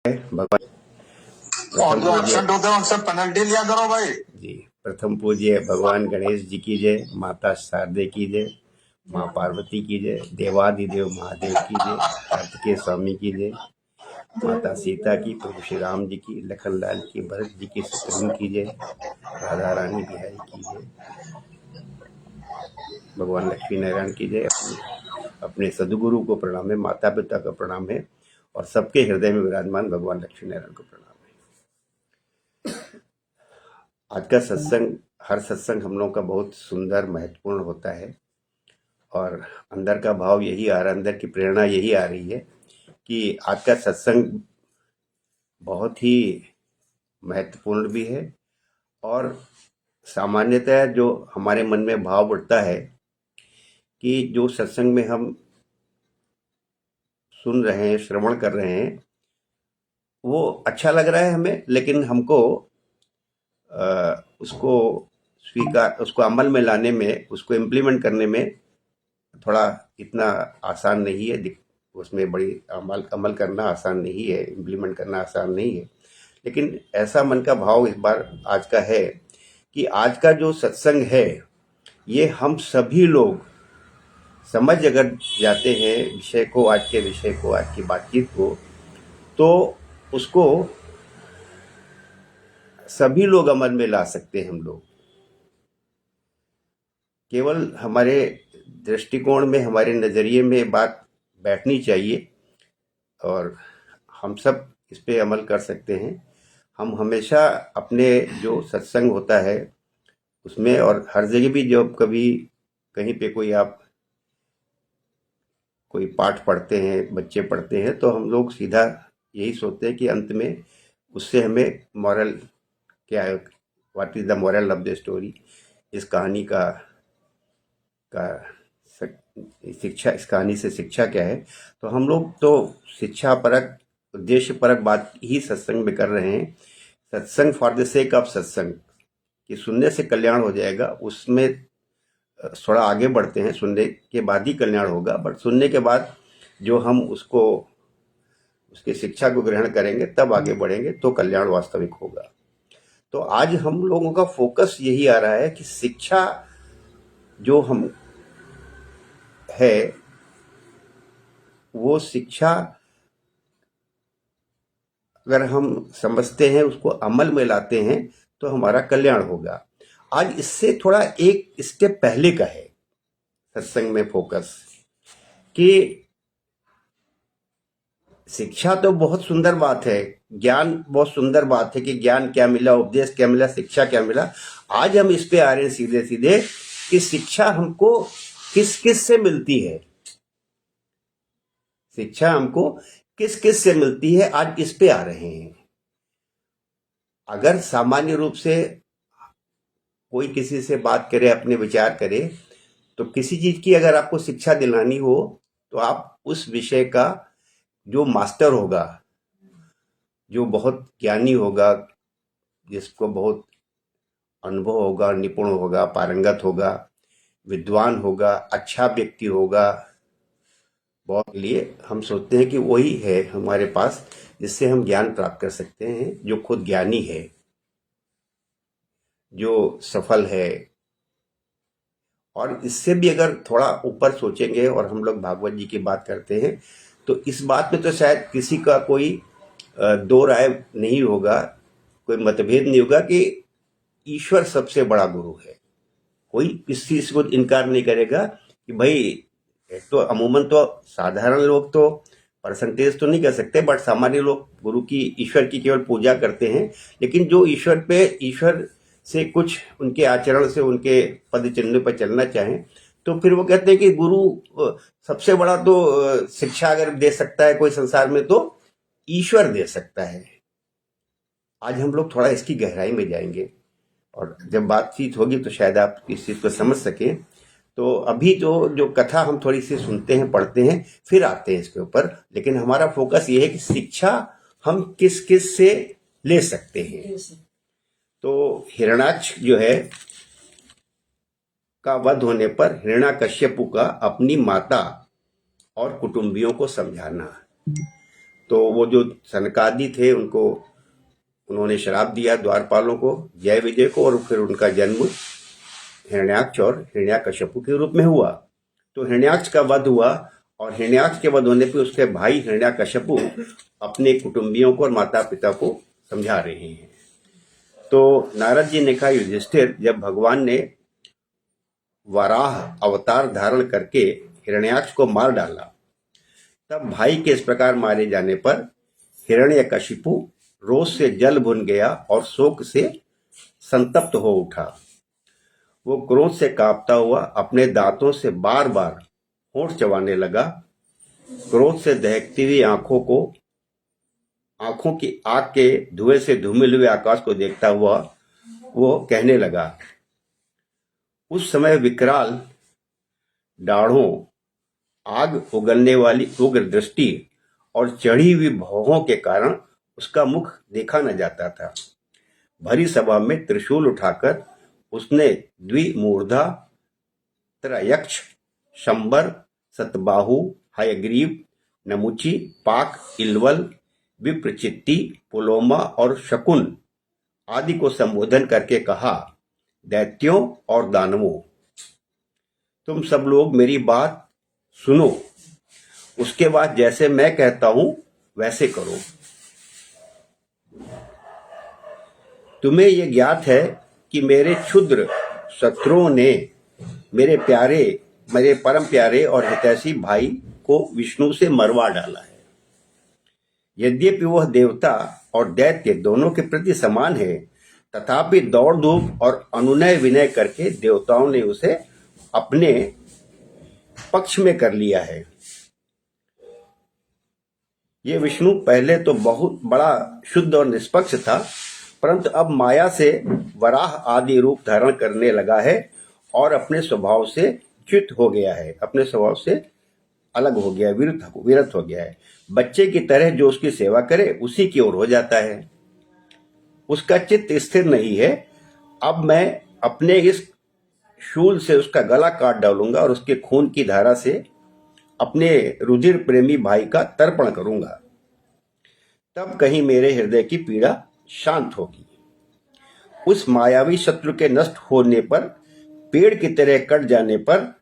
भगवान और प्रथम जो पूज्य एबसेंट होते हैं उनसे पेनल्टी लिया करो भाई। जी प्रथम पूज्य भगवान गणेश जी की जय, माता शारदे की जय, माँ पार्वती की जय, देवादिदेव महादेव की जय, कार्तिकेय स्वामी की जय, माता सीता की, प्रभु श्री राम जी की, लखन लाल की, भरत जी की, शत्रुघ्न की जय, राधा रानी बिहारी की जय, भगवान लक्ष्मी नारायण की जय। अपने सदगुरु को प्रणाम है, माता पिता को प्रणाम है और सबके हृदय में विराजमान भगवान लक्ष्मी नारायण को प्रणाम है। आज का सत्संग, हर सत्संग हम लोगों का बहुत सुंदर महत्वपूर्ण होता है और अंदर का भाव यही आ रहा है, अंदर की प्रेरणा यही आ रही है कि आज का सत्संग बहुत ही महत्वपूर्ण भी है और सामान्यतः जो हमारे मन में भाव उठता है कि जो सत्संग में हम सुन रहे हैं, श्रवण कर रहे हैं, वो अच्छा लग रहा है हमें, लेकिन हमको उसको उसको अमल में लाने में, उसको इम्प्लीमेंट करने में थोड़ा इतना आसान नहीं है। उसमें बड़ी अमल करना आसान नहीं है, इम्प्लीमेंट करना आसान नहीं है। लेकिन ऐसा मन का भाव इस बार आज का है कि आज का जो सत्संग है ये हम सभी लोग समझ अगर जाते हैं विषय को, आज के विषय को, आज की बातचीत को, तो उसको सभी लोग अमल में ला सकते हैं। हम लोग केवल हमारे दृष्टिकोण में, हमारे नज़रिए में बात बैठनी चाहिए और हम सब इस पे अमल कर सकते हैं। हम हमेशा अपने जो सत्संग होता है उसमें और हर जगह भी जब कभी कहीं पे कोई पाठ पढ़ते हैं, बच्चे पढ़ते हैं, तो हम लोग सीधा यही सोचते हैं कि अंत में उससे हमें मॉरल क्या है, what is the moral of the story, इस कहानी का शिक्षा, इस कहानी से शिक्षा क्या है। तो हम लोग तो शिक्षा परक, उद्देश्य परक बात ही सत्संग में कर रहे हैं। सत्संग फॉर द सेक ऑफ सत्संग, कि सुनने से कल्याण हो जाएगा, उसमें थोड़ा आगे बढ़ते हैं। सुनने के बाद ही कल्याण होगा, बट सुनने के बाद जो हम उसके शिक्षा को ग्रहण करेंगे तब आगे बढ़ेंगे तो कल्याण वास्तविक होगा। तो आज हम लोगों का फोकस यही आ रहा है कि शिक्षा जो हम है, वो शिक्षा अगर हम समझते हैं, उसको अमल में लाते हैं, तो हमारा कल्याण होगा। आज इससे थोड़ा एक स्टेप पहले का है सत्संग में फोकस, कि शिक्षा तो बहुत सुंदर बात है, ज्ञान बहुत सुंदर बात है कि ज्ञान क्या मिला, उपदेश क्या मिला, शिक्षा क्या मिला। आज हम इस पे आ रहे हैं सीधे सीधे कि शिक्षा हमको किस किस से मिलती है, शिक्षा हमको किस किस से मिलती है, आज इस पे आ रहे हैं। अगर सामान्य रूप से कोई किसी से बात करे, अपने विचार करे, तो किसी चीज की अगर आपको शिक्षा दिलानी हो तो आप उस विषय का जो मास्टर होगा, जो बहुत ज्ञानी होगा, जिसको बहुत अनुभव होगा, निपुण होगा, पारंगत होगा, विद्वान होगा, अच्छा व्यक्ति होगा, बहुत लिए हम सोचते हैं कि वही है हमारे पास जिससे हम ज्ञान प्राप्त कर सकते हैं, जो खुद ज्ञानी है, जो सफल है। और इससे भी अगर थोड़ा ऊपर सोचेंगे और हम लोग भागवत जी की बात करते हैं, तो इस बात में तो शायद किसी का कोई दो राय नहीं होगा, कोई मतभेद नहीं होगा कि ईश्वर सबसे बड़ा गुरु है। कोई इस चीज को इनकार नहीं करेगा कि भाई, एक तो अमूमन तो साधारण लोग तो परसेंटेज तो नहीं कर सकते, बट सामान्य लोग गुरु की, ईश्वर की केवल पूजा करते हैं। लेकिन जो ईश्वर से कुछ उनके आचरण से, उनके पद चिन्ह पर चलना चाहें, तो फिर वो कहते हैं कि गुरु सबसे बड़ा तो शिक्षा अगर दे सकता है कोई संसार में, तो ईश्वर दे सकता है। आज हम लोग थोड़ा इसकी गहराई में जाएंगे और जब बातचीत होगी तो शायद आप इस चीज को समझ सकें। तो अभी जो कथा हम थोड़ी सी सुनते हैं, पढ़ते हैं, फिर आते हैं इसके ऊपर। लेकिन हमारा फोकस ये है कि शिक्षा हम किस किस से ले सकते हैं। तो हिरण्याक्ष जो है का वध होने पर हिरण्याकश्यपु का अपनी माता और कुटुंबियों को समझाना। तो वो जो सनकादि थे उनको उन्होंने श्राप दिया द्वारपालों को, जय विजय को, और फिर उनका जन्म हिरण्याक्ष और हिरण्याकश्यपु के रूप में हुआ। तो हिरण्याक्ष का वध हुआ, और हिरण्याक्ष के वध होने पे उसके भाई हिरण्याकश्यपु अपने कुटुंबियों को और माता पिता को समझा रहे हैं। तो नारद जी ने कहा, युधिष्ठिर, जब भगवान ने वराह अवतार धारण करके हिरण्याक्ष को मार डाला, तब भाई के इस प्रकार मारे जाने पर हिरण्यकशिपु रोष से जल भुन गया और शोक से संतप्त हो उठा। वो क्रोध से कांपता हुआ अपने दांतों से बार बार होंठ चबाने लगा। क्रोध से दहकती हुई आंखों की आग के धुएं से धूमिल हुए आकाश को देखता हुआ वो कहने लगा। उस समय विकराल दाढ़ों, आग उगलने वाली उग्र दृष्टि और चढ़ी हुई भौहों के कारण उसका मुख देखा न जाता था। भरी सभा में त्रिशूल उठाकर उसने द्विमूर्धा, त्रयक्ष, शंबर, सतबाहु, हयग्रीव, नमुची, पाक, इलवल, विप्रचित्ति, पुलोमा और शकुन आदि को संबोधन करके कहा, दैत्यों और दानवों, तुम सब लोग मेरी बात सुनो। उसके बाद जैसे मैं कहता हूं वैसे करो। तुम्हें यह ज्ञात है कि मेरे क्षुद्र शत्रुओं ने मेरे परम प्यारे और हितैषी भाई को विष्णु से मरवा डाला है। यद्यपि वह देवता और दैत्य दोनों के प्रति समान है, तथापि दौड़ धूप और अनुनय विनय करके देवताओं ने उसे अपने पक्ष में कर लिया है। ये विष्णु पहले तो बहुत बड़ा शुद्ध और निष्पक्ष था, परंतु अब माया से वराह आदि रूप धारण करने लगा है और अपने स्वभाव से च्युत हो गया है, अपने स्वभाव से अलग हो गया है, विरत हो गया है। बच्चे की तरह जो उसकी सेवा करे उसी की ओर हो जाता है, उसका चित्त स्थिर नहीं है। अब मैं अपने इस शूल से उसका गला काट डालूंगा और उसके खून की धारा से अपने रुधिर प्रेमी भाई का तर्पण करूंगा। तब कहीं मेरे हृदय की पीड़ा शांत होगी। उस मायावी शत्रु के नष्ट होने पर, पेड़ की तरह कट जाने पर,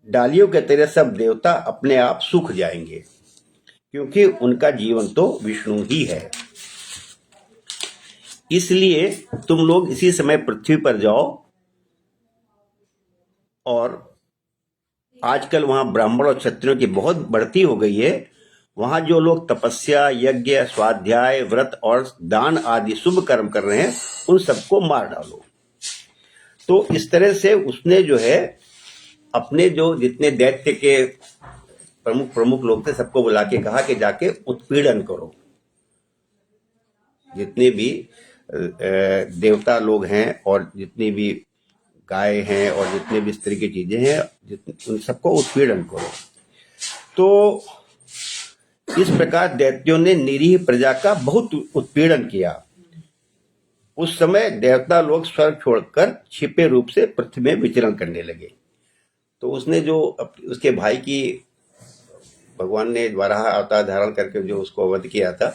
डालियों के तरह सब देवता अपने आप सूख जाएंगे, क्योंकि उनका जीवन तो विष्णु ही है। इसलिए तुम लोग इसी समय पृथ्वी पर जाओ, और आजकल वहां ब्राह्मण और क्षत्रियों की बहुत बढ़ती हो गई है। वहां जो लोग तपस्या, यज्ञ, स्वाध्याय, व्रत और दान आदि शुभ कर्म कर रहे हैं, उन सबको मार डालो। तो इस तरह से उसने जो है अपने जो जितने दैत्य के प्रमुख लोग थे सबको बुला के कहा कि जाके उत्पीड़न करो। जितने भी देवता लोग हैं और जितनी भी गाय हैं और जितने भी स्त्री की चीजें हैं, उन सबको उत्पीड़न करो। तो इस प्रकार दैत्यों ने निरीह प्रजा का बहुत उत्पीड़न किया। उस समय देवता लोग स्वर्ग छोड़कर छिपे रूप से पृथ्वी में विचरण करने लगे। तो उसने जो उसके भाई की भगवान ने वराह अवतार धारण करके जो उसको वध किया था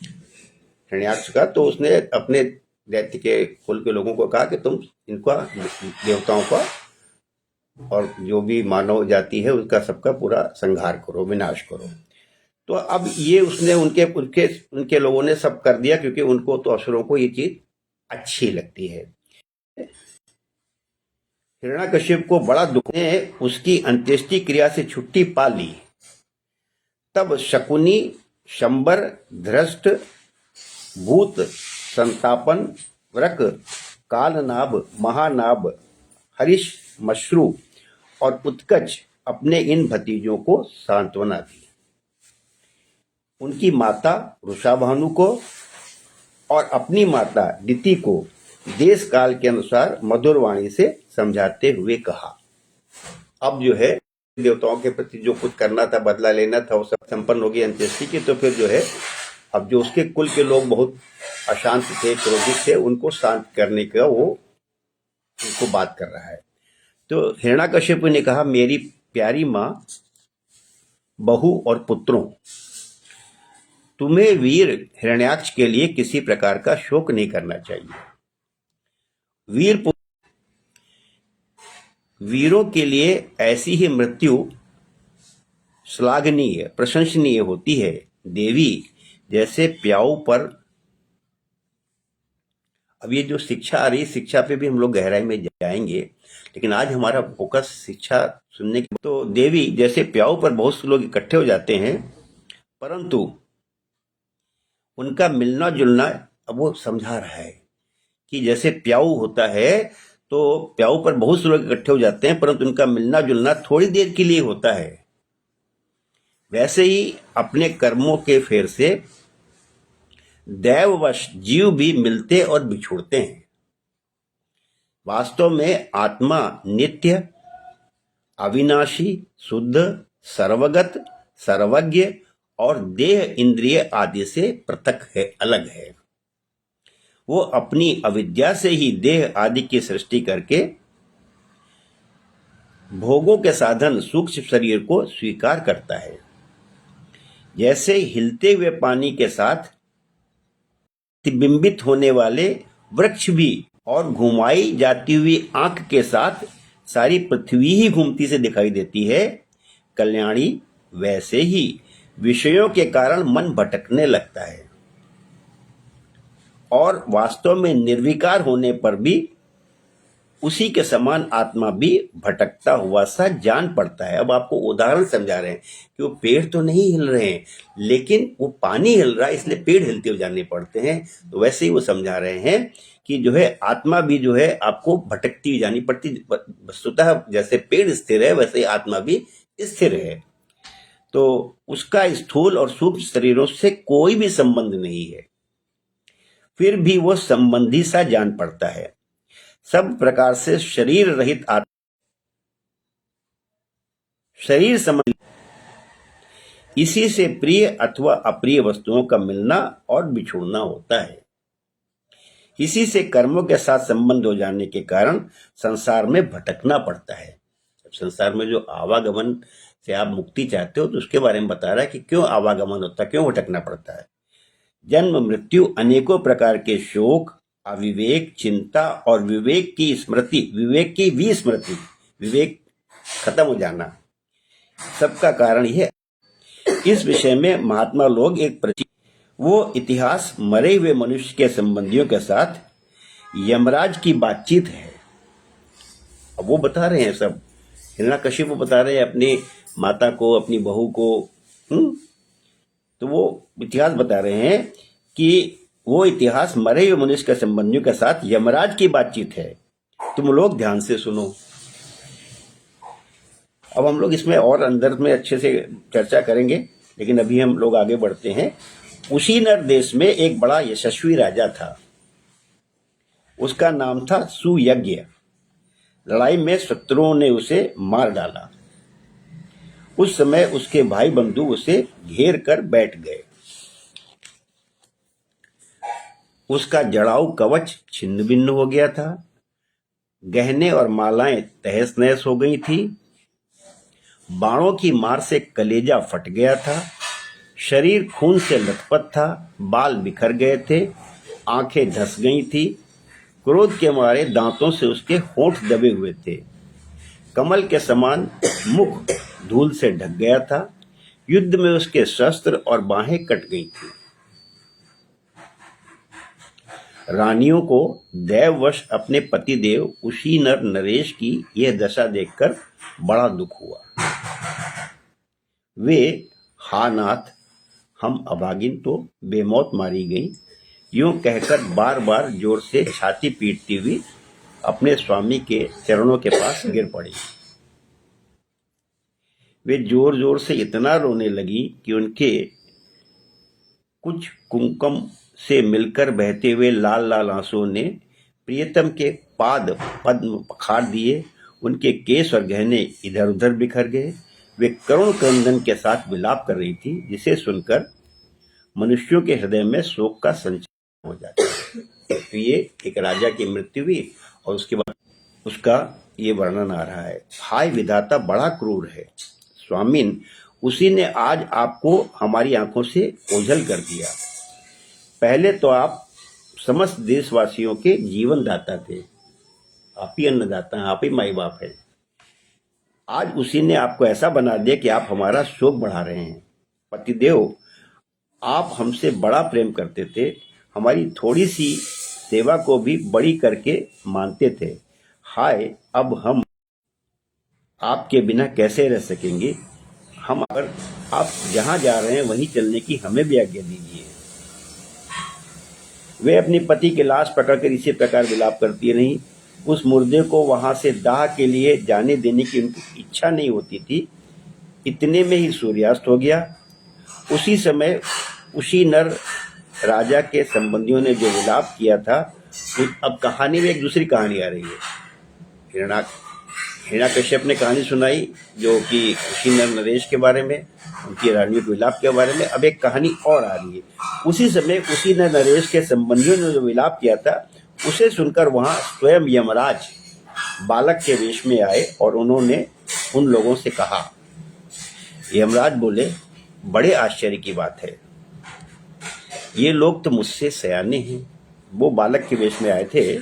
हिरण्याक्ष का, तो उसने अपने दैत्य के कुल के लोगों को कहा कि तुम इनका, देवताओं का और जो भी मानव जाति है उसका सबका पूरा संहार करो, विनाश करो। तो अब ये उसने उनके लोगों ने सब कर दिया, क्योंकि उनको तो असुरों को ये चीज अच्छी लगती है। हिरण्याकश्यप को बड़ा दुख ने उसकी अंत्येष्टि क्रिया से छुट्टी पा ली। तब शकुनी, शंबर, धृष्ट, भूत, संतापन, वृक, कालनाभ, महानाभ, हरीश, मश्रु और उत्कच अपने इन भतीजों को सांत्वना दी। उनकी माता वृषाभानु को और अपनी माता दिति को देश काल के अनुसार मधुर वाणी से समझाते हुए कहा। अब जो है देवताओं के प्रति जो कुछ करना था, बदला लेना था, वो सब संपन्न हो गई अंत्येष्टि की। तो फिर जो है अब जो उसके कुल के लोग बहुत अशांत थे, क्रोधित थे, उनको शांत करने का वो उनको बात कर रहा है। तो हिरण्याकश्यप ने कहा, मेरी प्यारी माँ, बहू और पुत्रों, तुम्हें वीर हिरण्याक्ष के लिए किसी प्रकार का शोक नहीं करना चाहिए। वीरों के लिए ऐसी ही मृत्यु श्लाघनीय प्रशंसनीय होती है। देवी जैसे प्याऊ पर, अब ये जो शिक्षा आ रही है, शिक्षा पे भी हम लोग गहराई में जाएंगे, लेकिन आज हमारा फोकस शिक्षा सुनने की। तो देवी जैसे प्याऊ पर बहुत से लोग इकट्ठे हो जाते हैं, परंतु उनका मिलना जुलना, अब वो समझा रहा है कि जैसे प्याऊ होता है तो प्याऊ पर बहुत से लोग इकट्ठे हो जाते हैं, परंतु उनका मिलना जुलना थोड़ी देर के लिए होता है। वैसे ही अपने कर्मों के फेर से दैववश जीव भी मिलते और बिछुड़ते हैं। वास्तव में आत्मा नित्य, अविनाशी, शुद्ध, सर्वगत, सर्वज्ञ और देह इंद्रिय आदि से पृथक है, अलग है। वो अपनी अविद्या से ही देह आदि की सृष्टि करके भोगों के साधन सूक्ष्म शरीर को स्वीकार करता है। जैसे हिलते हुए पानी के साथ प्रतिबिंबित होने वाले वृक्ष भी और घुमाई जाती हुई आंख के साथ सारी पृथ्वी ही घूमती से दिखाई देती है, कल्याणी वैसे ही विषयों के कारण मन भटकने लगता है और वास्तव में निर्विकार होने पर भी उसी के समान आत्मा भी भटकता हुआ सा जान पड़ता है। अब आपको उदाहरण समझा रहे हैं कि वो पेड़ तो नहीं हिल रहे हैं, लेकिन वो पानी हिल रहा है, इसलिए पेड़ हिलते हुए जाने पड़ते हैं। तो वैसे ही वो समझा रहे हैं कि जो है आत्मा भी जो है आपको भटकती हुई जानी पड़ती। वस्तुतः जैसे पेड़ स्थिर है, वैसे ही आत्मा भी स्थिर है। तो उसका स्थूल और सूक्ष्म शरीरों से कोई भी संबंध नहीं है, फिर भी वो संबंधी सा जान पड़ता है। सब प्रकार से शरीर रहित शरीर संबंधी, इसी से प्रिय अथवा अप्रिय वस्तुओं का मिलना और बिछुड़ना होता है। इसी से कर्मों के साथ संबंध हो जाने के कारण संसार में भटकना पड़ता है। संसार में जो आवागमन से आप मुक्ति चाहते हो, तो उसके बारे में बता रहा है कि क्यों आवागमन होता है, क्यों भटकना पड़ता है। जन्म मृत्यु, अनेकों प्रकार के शोक, अविवेक, चिंता और विवेक की स्मृति, विवेक की विस्मृति, विवेक खत्म हो जाना, सबका कारण यह। इस विषय में महात्मा लोग वो इतिहास मरे हुए मनुष्य के संबंधियों के साथ यमराज की बातचीत है। अब वो बता रहे हैं, सब हिरण्यकशिपु बता रहे हैं अपनी माता को, अपनी बहू को, तो वो इतिहास बता रहे हैं कि वो इतिहास मरे हुए मनुष्य के संबंधियों के साथ यमराज की बातचीत है। तुम लोग ध्यान से सुनो। अब हम लोग इसमें और अंदर में अच्छे से चर्चा करेंगे, लेकिन अभी हम लोग आगे बढ़ते हैं। उसी नर देश में एक बड़ा यशस्वी राजा था। उसका नाम था सुयज्ञ। लड़ाई में शत्रुओं ने उसे मार डाला। उस समय उसके भाई बंधु उसे घेर कर बैठ गए। उसका जड़ाऊ कवच छिन्न भिन्न हो गया था, गहने और मालाएं तहस नहस हो गई थी, बाणों की मार से कलेजा फट गया था, शरीर खून से लथपथ था, बाल बिखर गए थे, आंखें धस गई थी, क्रोध के मारे दांतों से उसके होंठ दबे हुए थे, कमल के समान मुख धूल से ढक गया था, युद्ध में उसके शस्त्र और बाहें कट गई थी। रानियों को दैववश अपने पतिदेव उसी नर नरेश की यह दशा देखकर बड़ा दुख हुआ। वे, हा नाथ, हम अभागिन तो बेमौत मारी गई, यूं कहकर बार बार जोर से छाती पीटती हुई अपने स्वामी के चरणों के पास गिर पड़ी। वे जोर जोर से इतना रोने लगी कि उनके कुछ कुंकुम से मिलकर बहते हुए लाल लाल आंसुओं ने प्रियतम के पाद पद्म पखार दिए। उनके केस और गहने इधर उधर बिखर गए। वे करुण क्रंदन के साथ विलाप कर रही थी, जिसे सुनकर मनुष्यों के हृदय में शोक का संचार हो जाता है। तो ये एक राजा की मृत्यु हुई और उसके बाद उसका ये वर्णन आ रहा है। हाय विधाता बड़ा क्रूर है। स्वामिन, उसी ने आज आपको हमारी आंखों से ओझल कर दिया। पहले तो आप समस्त देशवासियों के जीवन दाता थे, आप ही अन्नदाता हैं, आप ही माई बाप है। आज उसी ने आपको ऐसा बना दिया कि आप हमारा शोक बढ़ा रहे हैं। पतिदेव, आप हमसे बड़ा प्रेम करते थे, हमारी थोड़ी सी सेवा को भी बड़ी करके मानते थे। हाय, अब हम आपके बिना कैसे रह सकेंगे। हम अगर आप जहां जा रहे हैं वहीं चलने की हमें भी आज्ञा दीजिए। वे अपनी पति की लाश पकड़कर इसी प्रकार विलाप करती रहीं। उस मुर्दे को वहां से दाह के लिए जाने देने की उनकी इच्छा नहीं होती थी। इतने में ही सूर्यास्त हो गया। उसी समय उसी नर राजा के संबंधियों ने जो विलाप किया था, अब कहानी में एक दूसरी कहानी आ रही है। हिरण्यकश्यप ने कहानी सुनाई जो कि उसी नर नरेश के बारे में, उनकी रानी के विलाप के बारे में। अब एक कहानी और आ रही है। उसी समय उसी नर नरेश के संबंधियों ने जो विलाप किया था, उसे सुनकर वहां स्वयं यमराज बालक के वेश में आए और उन्होंने उन लोगों से कहा। यमराज बोले, बड़े आश्चर्य की बात है, ये लोग तो मुझसे सयाने हैं। वो बालक के वेश में आए थे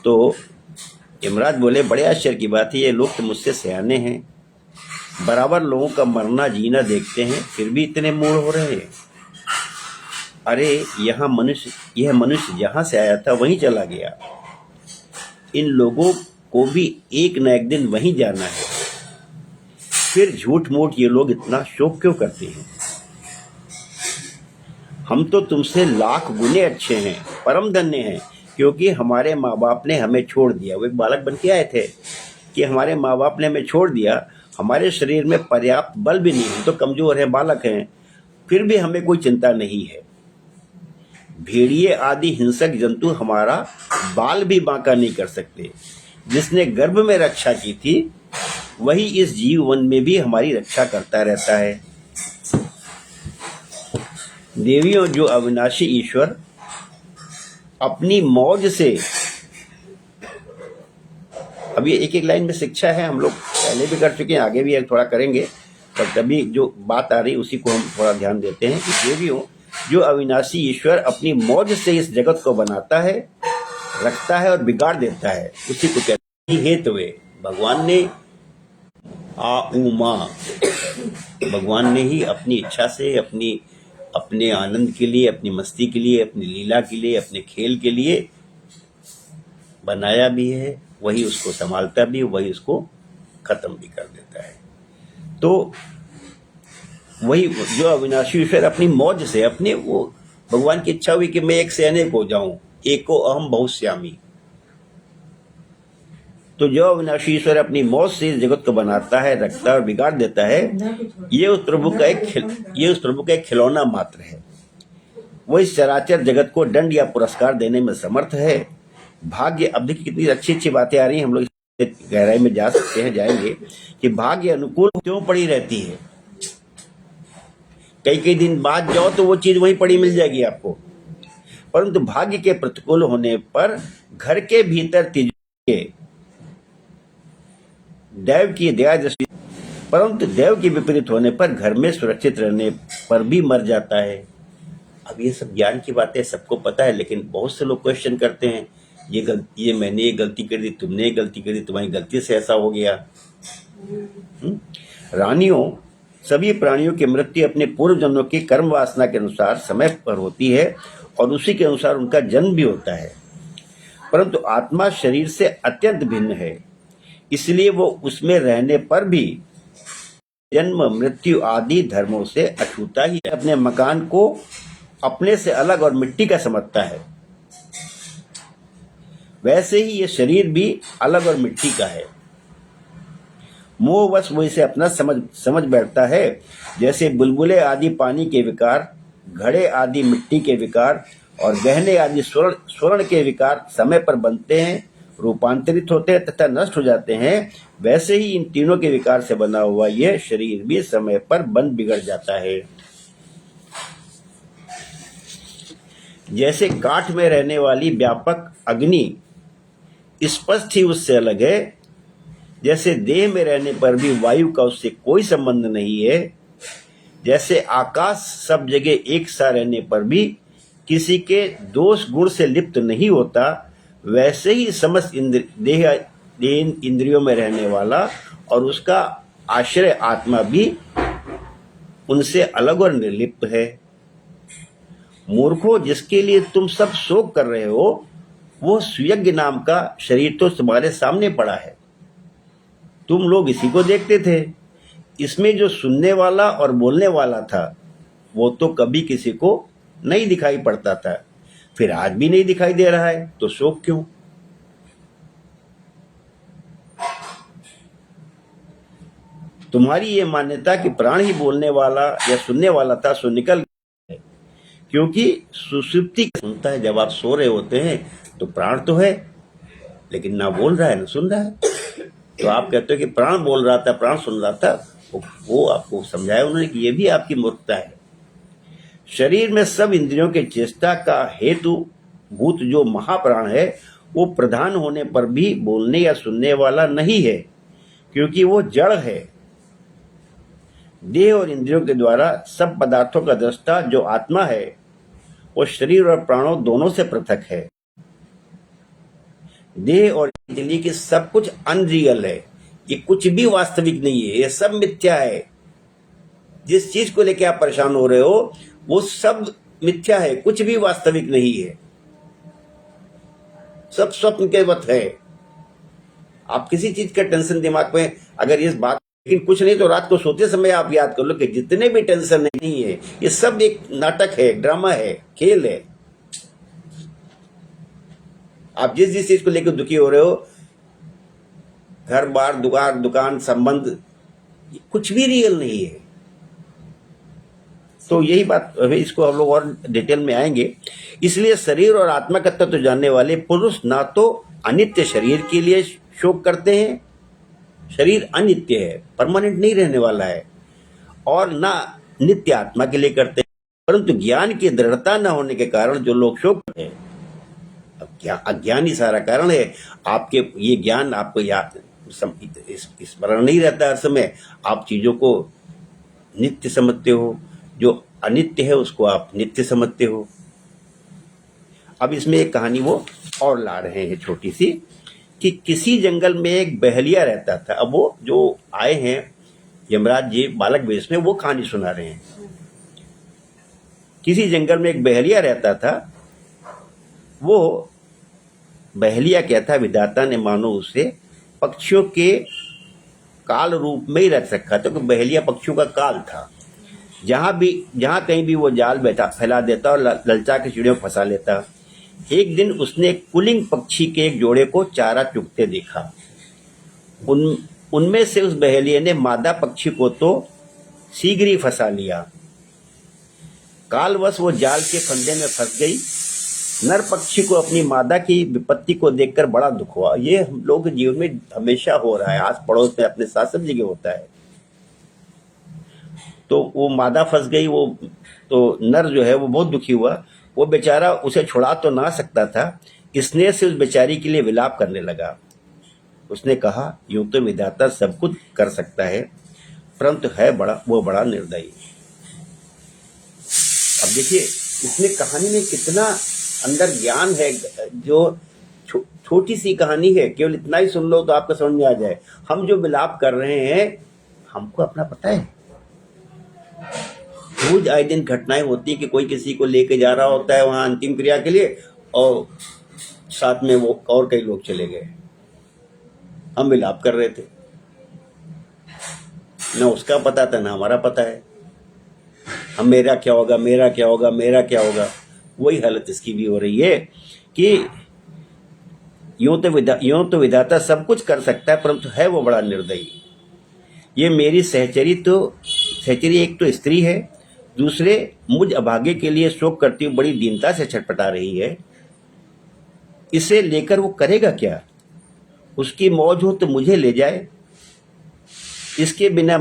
तो यमराज बोले, बड़े आश्चर्य की बात है, ये लोग तो मुझसे सयाने हैं, बराबर लोगों का मरना जीना देखते हैं, फिर भी इतने मूढ़ हो रहे हैं। अरे यह मनुष्य जहां से आया था वहीं चला गया। इन लोगों को भी एक न एक दिन वहीं जाना है। फिर झूठ मूठ ये लोग इतना शोक क्यों करते हैं। हम तो तुमसे लाख गुने अच्छे हैं, परम धन्य हैं, क्योंकि हमारे माँ बाप ने हमें छोड़ दिया। वो एक बालक बन के आए थे कि हमारे माँ बाप ने हमें छोड़ दिया, हमारे शरीर में पर्याप्त बल भी नहीं, हम तो कमजोर हैं, बालक हैं, फिर भी हमें कोई चिंता नहीं है। भेड़िए आदि हिंसक जंतु हमारा बाल भी बांका नहीं कर सकते। जिसने गर्भ में रक्षा की थी वही इस जीवन में भी हमारी रक्षा करता रहता है। देवियों, जो अविनाशी ईश्वर अपनी मौज से, अब ये एक एक लाइन में शिक्षा है, हम लोग पहले भी कर चुके हैं, आगे भी थोड़ा करेंगे, पर तभी जो बात आ रही उसी को हम थोड़ा ध्यान देते हैं कि देवियों, जो अविनाशी ईश्वर अपनी मौज से इस जगत को बनाता है, रखता है और बिगाड़ देता है, उसी को कहते हैं हेतुए। भगवान ने भगवान ने ही अपनी इच्छा से, अपने आनंद के लिए, अपनी मस्ती के लिए, अपनी लीला के लिए, अपने खेल के लिए बनाया भी है, वही उसको संभालता भी, वही उसको खत्म भी कर देता है। तो वही जो अविनाशी ईश्वर अपनी मौज से, अपने वो भगवान की इच्छा हुई कि मैं एक से अनेक हो जाऊं, एको अहम बहुश्यामी। तो जो अविनाशी ईश्वर अपनी मौज से इस जगत को बनाता है, रखता है और बिगाड़ देता है, ये उस प्रभु का एक खिलौना मात्र है। वो इस चराचर जगत को दंड या पुरस्कार देने में समर्थ है। भाग्य, अब देखिए कितनी अच्छी अच्छी बातें आ रही हैं, हम लोग गहराई में जा सकते हैं, जाएंगे कि भाग्य अनुकूल क्यों पड़ी रहती है। कई दिन बाद जाओ तो वो चीज वहीं पड़ी मिल जाएगी आपको, परंतु भाग्य के प्रतिकूल होने पर घर के भीतर तिजोरी के दैव की दया दृष्टि, परंतु दैव के विपरीत होने पर घर में सुरक्षित रहने पर भी मर जाता है। अब ये सब ज्ञान की बातें सबको पता है, लेकिन बहुत से लोग क्वेश्चन करते हैं, ये मैंने ये गलती कर दी, तुमने ये गलती कर दी, तुम्हारी गलती से ऐसा हो गया। रानियों, सभी प्राणियों की मृत्यु अपने पूर्व जन्मों की कर्म वासना के अनुसार समय पर होती है और उसी के अनुसार उनका जन्म भी होता है, परंतु आत्मा शरीर से अत्यंत भिन्न है, इसलिए वो उसमें रहने पर भी जन्म मृत्यु आदि धर्मों से अछूता ही अपने मकान को अपने से अलग और मिट्टी का समझता है। वैसे ही ये शरीर भी अलग और मिट्टी का है। मोहवश वो इसे अपना समझ बैठता है। जैसे बुलबुले आदि पानी के विकार, घड़े आदि मिट्टी के विकार और गहने आदि स्वर्ण के विकार समय पर बनते हैं, रूपांतरित होते हैं तथा नष्ट हो जाते हैं, वैसे ही इन तीनों के विकार से बना हुआ यह शरीर भी समय पर बन बिगड़ जाता है। जैसे काठ में रहने वाली व्यापक अग्नि स्पष्ट ही उससे अलग है, जैसे देह में रहने पर भी वायु का उससे कोई संबंध नहीं है, जैसे आकाश सब जगह एक सा रहने पर भी किसी के दोष गुण से लिप्त नहीं होता, वैसे ही समस्त देह इंद्रियों में रहने वाला और उसका आश्रय आत्मा भी उनसे अलग और निर्लिप्त है। मूर्खों, जिसके लिए तुम सब शोक कर रहे हो, वो सुयज्ञ नाम का शरीर तो तुम्हारे सामने पड़ा है। तुम लोग इसी को देखते थे। इसमें जो सुनने वाला और बोलने वाला था वो तो कभी किसी को नहीं दिखाई पड़ता था, फिर आज भी नहीं दिखाई दे रहा है, तो शोक क्यों? तुम्हारी ये मान्यता कि प्राण ही बोलने वाला या सुनने वाला था सो निकल गया है, क्योंकि सुषुप्ति सुनता है। जब आप सो रहे होते हैं तो प्राण तो है, लेकिन ना बोल रहा है ना सुन रहा है। तो आप कहते हो कि प्राण बोल रहा था, प्राण सुन रहा था, वो आपको समझाया उन्होंने कि ये भी आपकी मूर्खता है। शरीर में सब इंद्रियों के चेष्टा का हेतु भूत जो महाप्राण है, वो प्रधान होने पर भी बोलने या सुनने वाला नहीं है, क्योंकि वो जड़ है। देह और इंद्रियों के द्वारा सब पदार्थों का दृष्टा जो आत्मा है, वो शरीर और प्राणों दोनों से पृथक है। देह और इंद्रिय की सब कुछ अनरियल है, ये कुछ भी वास्तविक नहीं है, ये सब मिथ्या है। जिस चीज को लेकर आप परेशान हो रहे हो वो सब मिथ्या है, कुछ भी वास्तविक नहीं है, सब स्वप्न के वत है। आप किसी चीज का टेंशन दिमाग में अगर इस बात, लेकिन कुछ नहीं तो रात को सोते समय आप याद कर लो कि जितने भी टेंशन नहीं है ये सब एक नाटक है, ड्रामा है, खेल है। आप जिस जिस चीज को लेकर दुखी हो रहे हो, घर बार दुकान संबंध, कुछ भी रियल नहीं है। तो यही बात, इसको हम लोग और डिटेल में आएंगे। इसलिए शरीर और आत्मा का तत्व जानने वाले पुरुष ना तो अनित्य शरीर के लिए शोक करते हैं, शरीर अनित्य है, परमानेंट नहीं रहने वाला है, और ना नित्य आत्मा के लिए करते हैं। परंतु ज्ञान की दृढ़ता न होने के कारण जो लोग शोक करते हैं, अज्ञान ही सारा कारण है। आपके ये ज्ञान आपको याद स्मरण नहीं रहता हर समय, आप चीजों को नित्य समझते हो, जो अनित्य है उसको आप नित्य समझते हो। अब इसमें एक कहानी वो और ला रहे हैं छोटी सी, कि किसी जंगल में एक बहलिया रहता था। अब वो जो आए हैं यमराज जी बालक वेश में, वो कहानी सुना रहे हैं। किसी जंगल में एक बहलिया रहता था। वो बहलिया क्या था, विधाता ने मानो उसे पक्षियों के काल रूप में ही रख रखा था, क्योंकि बहलिया पक्षियों का काल था। जहां कहीं भी वो जाल बैठा फैला देता और ललचा के चिड़ियों को फंसा लेता। एक दिन उसने कुलिंग पक्षी के एक जोड़े को चारा चुगते देखा। उनमें से उस बहेलिये ने मादा पक्षी को तो शीघ्र ही फंसा लिया। कालवश वो जाल के फंदे में फंस गई। नर पक्षी को अपनी मादा की विपत्ति को देखकर बड़ा दुख हुआ। ये हम लोग के जीवन में हमेशा हो रहा है, आस पड़ोस में अपने साथ सब जगह होता है। तो वो मादा फंस गई, वो तो नर जो है वो बहुत दुखी हुआ। वो बेचारा उसे छुड़ा तो ना सकता था, स्नेह से उस बेचारी के लिए विलाप करने लगा। उसने कहा, यूं तो विधाता सब कुछ कर सकता है, परंतु है बड़ा निर्दयी। अब देखिए इसमें कहानी में कितना अंदर ज्ञान है, जो छोटी सी कहानी है, केवल इतना ही सुन लो तो आपको समझ में आ जाए। हम जो विलाप कर रहे हैं हमको अपना पता है। रोज आए दिन घटनाएं होती है कि कोई किसी को लेके जा रहा होता है वहां अंतिम क्रिया के लिए, और साथ में वो और कई लोग चले गए। हम विलाप कर रहे थे, ना उसका पता था ना हमारा पता है। हम मेरा क्या होगा, मेरा क्या होगा, मेरा क्या होगा। वही हालत इसकी भी हो रही है कि यूं तो विधाता सब कुछ कर सकता है, परंतु है वो बड़ा निर्दयी। ये मेरी सहचरी एक तो स्त्री है, दूसरे मुझ अभागे के लिए शोक करती हुई बड़ी दीनता से छटपटा रही है। इसे लेकर वो करेगा क्या? उसकी मौज हो तो मुझे ले जाए। इसके बिना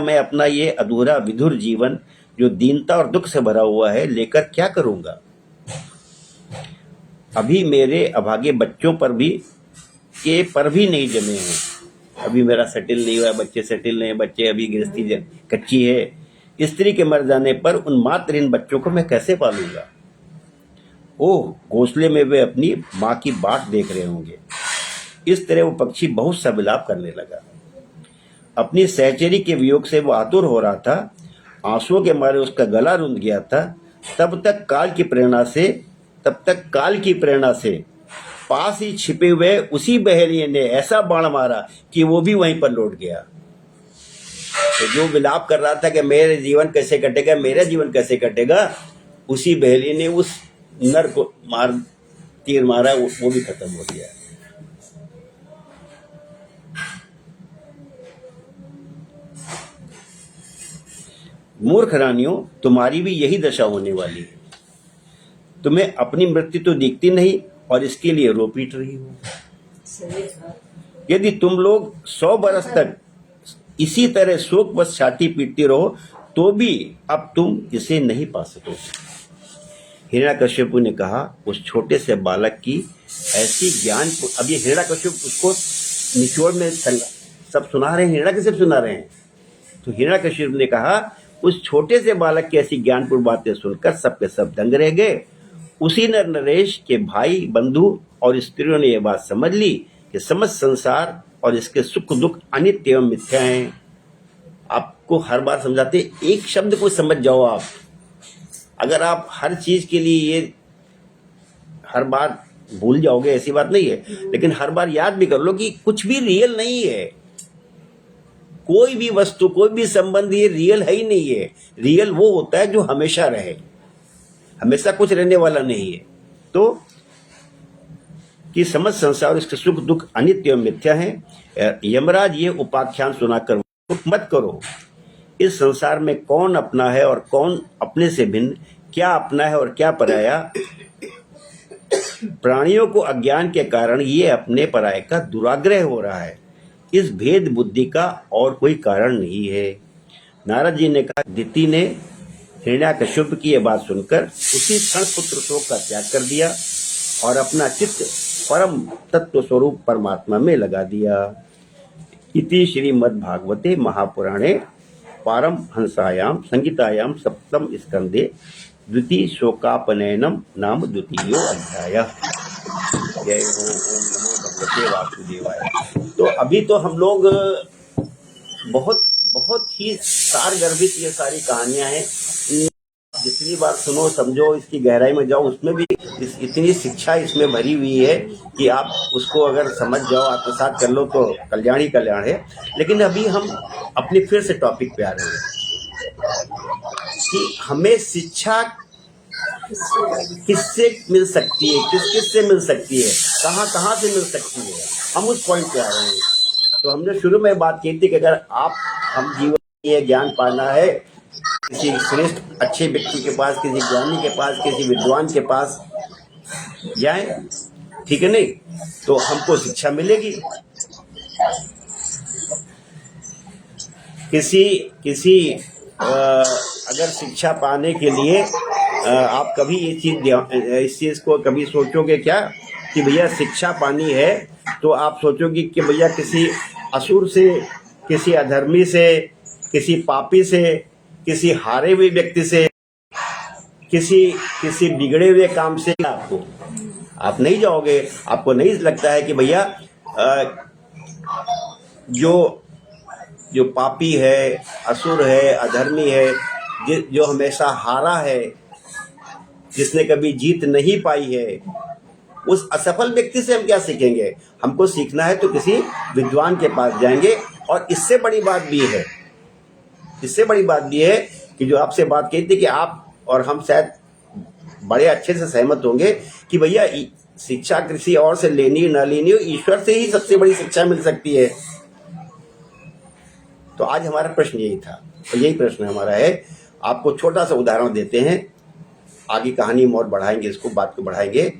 मैं अपना ये अधूरा विधुर जीवन, जो दीनता और दुख से भरा हुआ है, लेकर क्या करूंगा? अभी मेरे अभागे बच्चों पर भी नहीं जमे हैं। अभी मेरा सेटल नहीं हुआ है, बच्चे सेटल नहीं है, बच्चे अभी गृहस्थी कच्ची है। स्त्री के मर जाने पर उन मातृहीन बच्चों को मैं कैसे पालूंगा? ओह, घोंसले में वे अपनी माँ की बाट देख रहे होंगे। इस तरह वो पक्षी बहुत सा विलाप करने लगा। अपनी सहचरी के वियोग से वो आतुर हो रहा था, आंसुओं के मारे उसका गला रुंध गया था। तब तक काल की प्रेरणा से पास ही छिपे हुए उसी बहेलिये ने ऐसा बाण मारा कि वो भी वहीं पर लौट गया। तो जो विलाप कर रहा था कि मेरे जीवन कैसे कटेगा, मेरा जीवन कैसे कटेगा, उसी बहेलिये ने उस नर को तीर मारा, वो भी खत्म हो गया। मूर्ख रानियों, तुम्हारी भी यही दशा होने वाली है। तुम्हें अपनी मृत्यु तो दिखती नहीं और इसके लिए रो पीट रही हो। यदि तुम लोग 100 बरस तक इसी तरह शोक बस छाती पीटती रहो तो भी अब तुम इसे नहीं पा सकोगे। हिरण्यकश्यप ने कहा, उस छोटे से बालक की ऐसी ज्ञान, अब ये हिरण्यकश्यप उसको निचोड़ में सब सुना रहे हैं, हिरण्यकश्यप सुना रहे हैं। तो हिरण्यकश्यप ने कहा, उस छोटे से बालक की ऐसी ज्ञानपूर्ण बातें सुनकर सबके सब दंग रह गए। उसी नर नरेश के भाई, बंधु और स्त्रियों ने यह बात समझ ली कि समस्त संसार और इसके सुख दुख अनित्य एवं मिथ्या हैं। आपको हर बार समझाते, एक शब्द को समझ जाओ आप। अगर आप हर चीज के लिए ये हर बार भूल जाओगे ऐसी बात नहीं है, लेकिन हर बार याद भी कर लो कि कुछ भी रियल नहीं है। कोई भी वस्तु, कोई भी संबंध ये रियल है ही नहीं है। रियल वो होता है जो हमेशा रहे, हमेशा कुछ रहने वाला नहीं है। तो कि समस्त संसार इसके सुख दुख अनित्य एवं मिथ्या है। यमराज ये उपाख्यान सुनाकर मत करो। इस संसार में कौन अपना है और कौन अपने से भिन्न, क्या अपना है और क्या पराया। प्राणियों को अज्ञान के कारण ये अपने पराये का दुराग्रह हो रहा है। इस भेद बुद्धि का और कोई कारण नहीं है। नारद जी ने कहा, दिति ने हिरण्यकश्यप की यह बात सुनकर उसी क्षण पुत्र शोक का त्याग कर दिया और अपना चित्त परम तत्व स्वरूप परमात्मा में लगा दिया। इति श्रीमद्भागवते महापुराणे पारमहंसायां संहितायां सप्तम स्कंदे द्वितीय शोकापनयनम नाम द्वितीयो अध्यायः। जय हो, ओम नमो भगवते वासुदेवाय। तो अभी तो हम लोग बहुत बहुत ही सारगर्भित ये सारी कहानियां हैं। जितनी बार सुनो, समझो, इसकी गहराई में जाओ, उसमें भी इतनी शिक्षा इसमें भरी हुई है कि आप उसको अगर समझ जाओ, आत्मसात कर लो तो कल्याण ही कल्याण है। लेकिन अभी हम अपने फिर से टॉपिक पे आ रहे हैं कि हमें शिक्षा किससे मिल सकती है, किस से मिल सकती है, कहाँ से मिल सकती है, हम उस पॉइंट पे आ रहे हैं। तो हमने शुरू में बात की थी कि अगर हम जीवन में ये ज्ञान पाना है, किसी श्रेष्ठ अच्छे व्यक्ति के पास, किसी ज्ञानी के पास, किसी विद्वान के पास जाए, ठीक है नहीं, तो हमको शिक्षा मिलेगी। किसी अगर शिक्षा पाने के लिए आप कभी इस चीज को कभी सोचोगे क्या कि भैया शिक्षा पानी है, तो आप सोचोगे कि भैया किसी असुर से, किसी अधर्मी से, किसी पापी से, किसी हारे हुए व्यक्ति से, किसी बिगड़े हुए काम से आप नहीं जाओगे। आपको नहीं लगता है कि भैया जो पापी है, असुर है, अधर्मी है, जो हमेशा हारा है, जिसने कभी जीत नहीं पाई है, उस असफल व्यक्ति से हम क्या सीखेंगे? हमको सीखना है तो किसी विद्वान के पास जाएंगे। और इससे बड़ी बात भी है कि जो आपसे बात कही थी कि आप और हम शायद बड़े अच्छे से सहमत होंगे कि भैया शिक्षा किसी और से लेनी ना लेनी हो, ईश्वर से ही सबसे बड़ी शिक्षा मिल सकती है। तो आज हमारा प्रश्न यही था और यही प्रश्न हमारा है। आपको छोटा सा उदाहरण देते हैं, आगे कहानी में और बढ़ाएंगे, इसको बात को बढ़ाएंगे।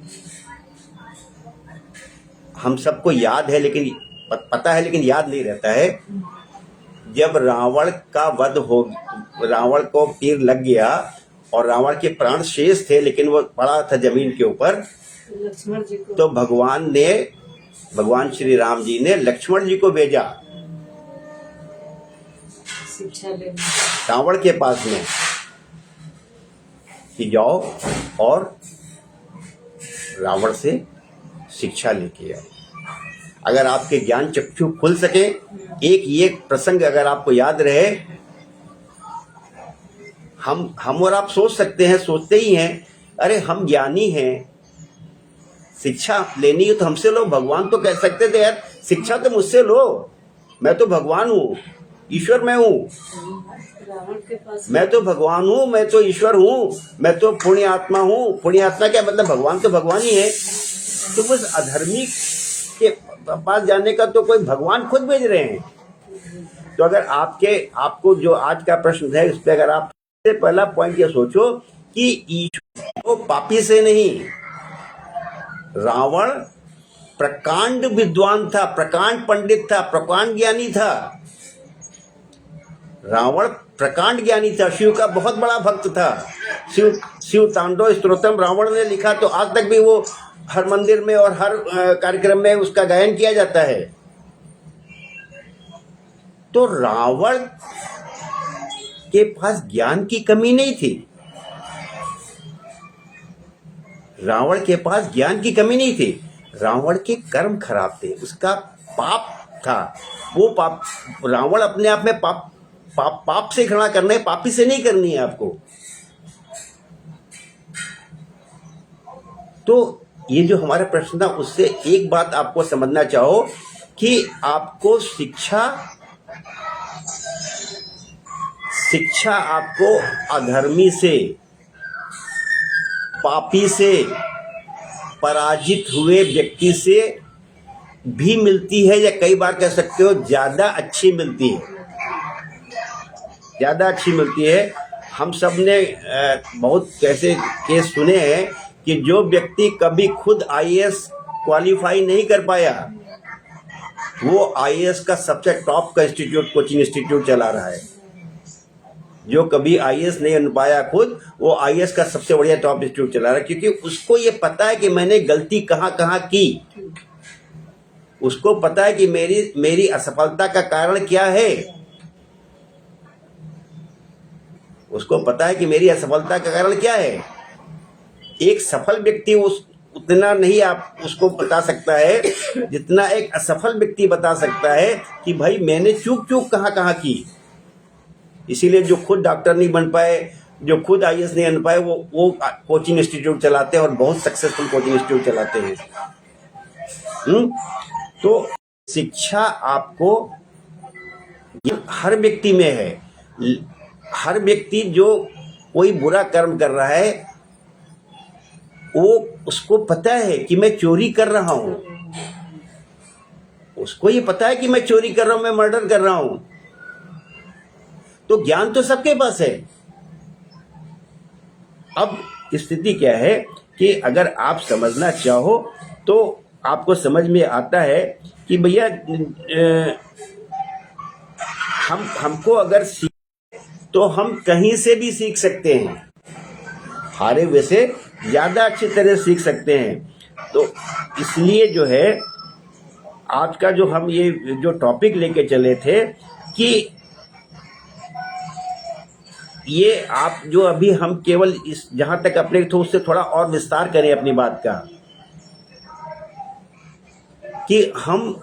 हम सबको याद है, लेकिन पता है, लेकिन याद नहीं रहता है। जब रावण का वध हो, रावण को तीर लग गया और रावण के प्राण शेष थे, लेकिन वो पड़ा था जमीन के ऊपर, तो भगवान श्री राम जी ने लक्ष्मण जी को भेजा शिक्षा लेने। रावण के पास में कि जाओ और रावण से शिक्षा लेके आओ। अगर आपके ज्ञान चक्षु खुल सके, एक ये प्रसंग अगर आपको याद रहे, हम और आप सोच सकते हैं, सोचते ही हैं, अरे हम ज्ञानी हैं, शिक्षा लेनी है तो हमसे लो। भगवान तो कह सकते थे यार शिक्षा तो मुझसे लो, मैं तो भगवान हूँ, ईश्वर मैं हूँ, रावण के पास मैं तो भगवान हूँ, मैं तो ईश्वर हूँ, मैं तो पुण्य आत्मा हूँ। पुण्य आत्मा क्या मतलब, भगवान तो भगवान ही है। तो बस अधर्मी के पास जाने का तो कोई भगवान खुद भेज रहे हैं। तो अगर आपको जो आज का प्रश्न है, इस पे अगर आप पहला पॉइंट ये सोचो कि ईश्वर तो पापी से नहीं, रावण प्रकांड विद्वान था, प्रकांड पंडित था, प्रकांड ज्ञानी था। रावण प्रकांड ज्ञानी था, शिव का बहुत बड़ा भक्त था। शिव तांडव स्तोत्रम रावण ने लिखा, तो आज तक भी वो हर मंदिर में और हर कार्यक्रम में उसका गायन किया जाता है। तो रावण के पास ज्ञान की कमी नहीं थी, रावण के पास ज्ञान की कमी नहीं थी। रावण के कर्म खराब थे, उसका पाप था। वो पाप, रावण अपने आप में पाप से खड़ा करना है, पापी से नहीं करनी है आपको। तो ये जो हमारा प्रश्न था, उससे एक बात आपको समझना चाहो कि आपको शिक्षा आपको अधर्मी से, पापी से, पराजित हुए व्यक्ति से भी मिलती है, या कई बार कह सकते हो ज्यादा अच्छी मिलती है, ज्यादा अच्छी मिलती है। हम सब ने बहुत ऐसे केस सुने हैं कि जो व्यक्ति कभी खुद आईएएस क्वालिफाई नहीं कर पाया, वो आईएएस का सबसे टॉप का इंस्टीट्यूट, कोचिंग इंस्टीट्यूट चला रहा है। जो कभी आईएएस नहीं बन पाया खुद, वो आईएएस का सबसे बढ़िया टॉप इंस्टीट्यूट चला रहा है, क्योंकि उसको ये पता है कि मैंने गलती कहाँ कहाँ की। उसको पता है कि मेरी असफलता का कारण क्या है। उसको पता है कि मेरी असफलता का कारण क्या है। एक सफल व्यक्ति उतना नहीं आप उसको बता सकता है जितना एक असफल व्यक्ति बता सकता है कि भाई मैंने चूक कहाँ की। इसीलिए जो खुद डॉक्टर नहीं बन पाए, जो खुद आईएएस नहीं बन पाए, वो कोचिंग इंस्टीट्यूट चलाते हैं और बहुत सक्सेसफुल कोचिंग इंस्टीट्यूट चलाते हैं। तो शिक्षा आपको हर व्यक्ति में है। हर व्यक्ति जो कोई बुरा कर्म कर रहा है, वो उसको पता है कि मैं चोरी कर रहा हूं, उसको ये पता है कि मैं चोरी कर रहा हूं, मैं मर्डर कर रहा हूं। तो ज्ञान तो सबके पास है। अब स्थिति क्या है कि अगर आप समझना चाहो तो आपको समझ में आता है कि भैया हमको अगर तो हम कहीं से भी सीख सकते हैं, हारे हुए से ज्यादा अच्छी तरह सीख सकते हैं। तो इसलिए जो है आज का जो हम ये जो टॉपिक लेके चले थे कि ये आप जो अभी हम केवल इस जहां तक अपने तो उससे थोड़ा और विस्तार करें अपनी बात का, कि हम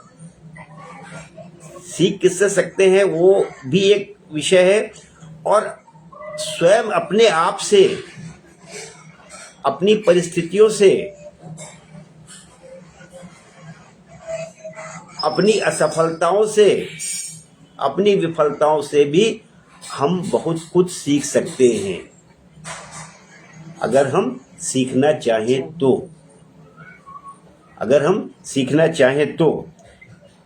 सीख किससे सकते हैं वो भी एक विषय है, और स्वयं अपने आप से, अपनी परिस्थितियों से, अपनी असफलताओं से, अपनी विफलताओं से भी हम बहुत कुछ सीख सकते हैं, अगर हम सीखना चाहें तो। अगर हम सीखना चाहें तो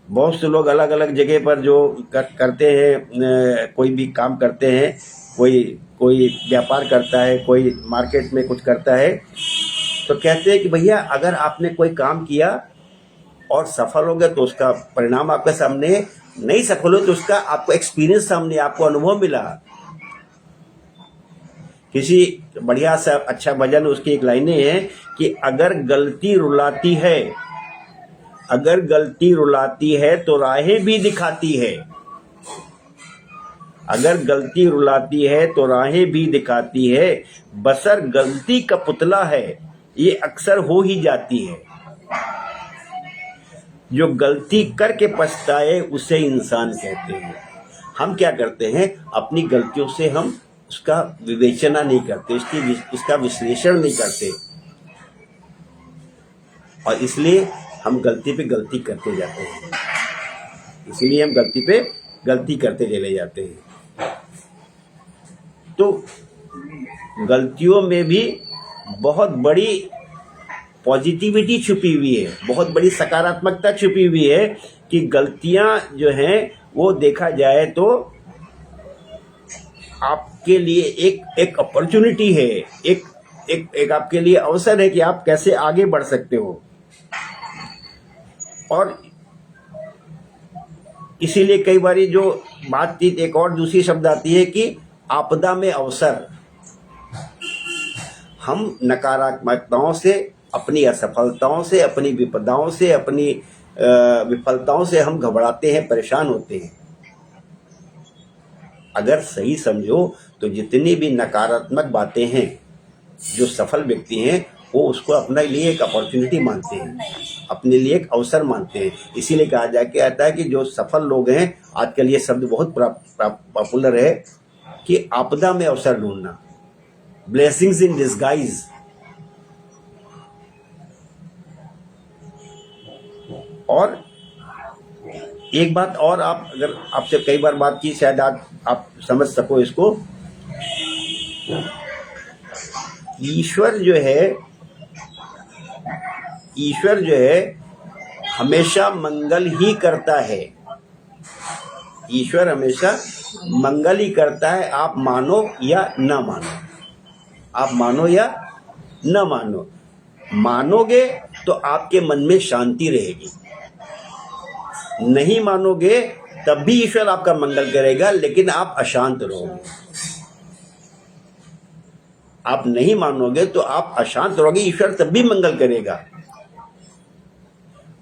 बहुत से लोग अलग अलग जगह पर जो करते हैं, कोई भी काम करते हैं, कोई व्यापार करता है, कोई मार्केट में कुछ करता है, तो कहते हैं कि भैया अगर आपने कोई काम किया और सफल हो गया तो उसका परिणाम आपके सामने है, नहीं सफल हो तो उसका आपको एक्सपीरियंस सामने, आपको अनुभव मिला। किसी बढ़िया सा अच्छा भजन, उसकी एक लाइनें हैं कि अगर गलती रुलाती है, अगर गलती रुलाती है तो राहें भी दिखाती है, अगर गलती रुलाती है तो राहें भी दिखाती है, बसर गलती का पुतला है, ये अक्सर हो ही जाती है। जो गलती करके पछताए उसे इंसान कहते हैं। हम क्या करते हैं, अपनी गलतियों से हम उसका विवेचना नहीं करते, उसका विश्लेषण नहीं करते, और इसलिए हम गलती पे गलती करते जाते हैं। इसलिए हम गलती पे गलती करते चले जाते हैं। तो गलतियों में भी बहुत बड़ी पॉजिटिविटी छुपी हुई है, बहुत बड़ी सकारात्मकता छुपी हुई है कि गलतियां जो हैं वो देखा जाए तो आपके लिए एक अपॉर्चुनिटी है, एक आपके लिए अवसर है कि आप कैसे आगे बढ़ सकते हो। और इसीलिए कई बारी जो बातचीत एक और दूसरी शब्द आती है कि आपदा में अवसर। हम नकारात्मकताओं से, अपनी असफलताओं से, अपनी विपदाओं से, अपनी विफलताओं से हम घबराते हैं, परेशान होते हैं। अगर सही समझो तो जितनी भी नकारात्मक बातें हैं, जो सफल व्यक्ति हैं वो उसको अपने लिए एक अपॉर्चुनिटी मानते हैं, अपने लिए एक अवसर मानते हैं। इसीलिए कहा जाके आता है कि जो सफल लोग हैं, आजकल ये शब्द बहुत पॉपुलर है कि आपदा में अवसर ढूंढना, ब्लेसिंग्स इन डिस्गाइज। और एक बात और, आप अगर आपसे कई बार बात की, शायद आप समझ सको इसको। ईश्वर जो है हमेशा मंगल ही करता है। ईश्वर हमेशा मंगल ही करता है, आप मानो या न मानो, आप मानो या न मानो। मानोगे तो आपके मन में शांति रहेगी, नहीं मानोगे तब भी ईश्वर आपका मंगल करेगा, लेकिन आप अशांत रहोगे। आप नहीं मानोगे तो आप अशांत रहोगे, ईश्वर तब भी मंगल करेगा।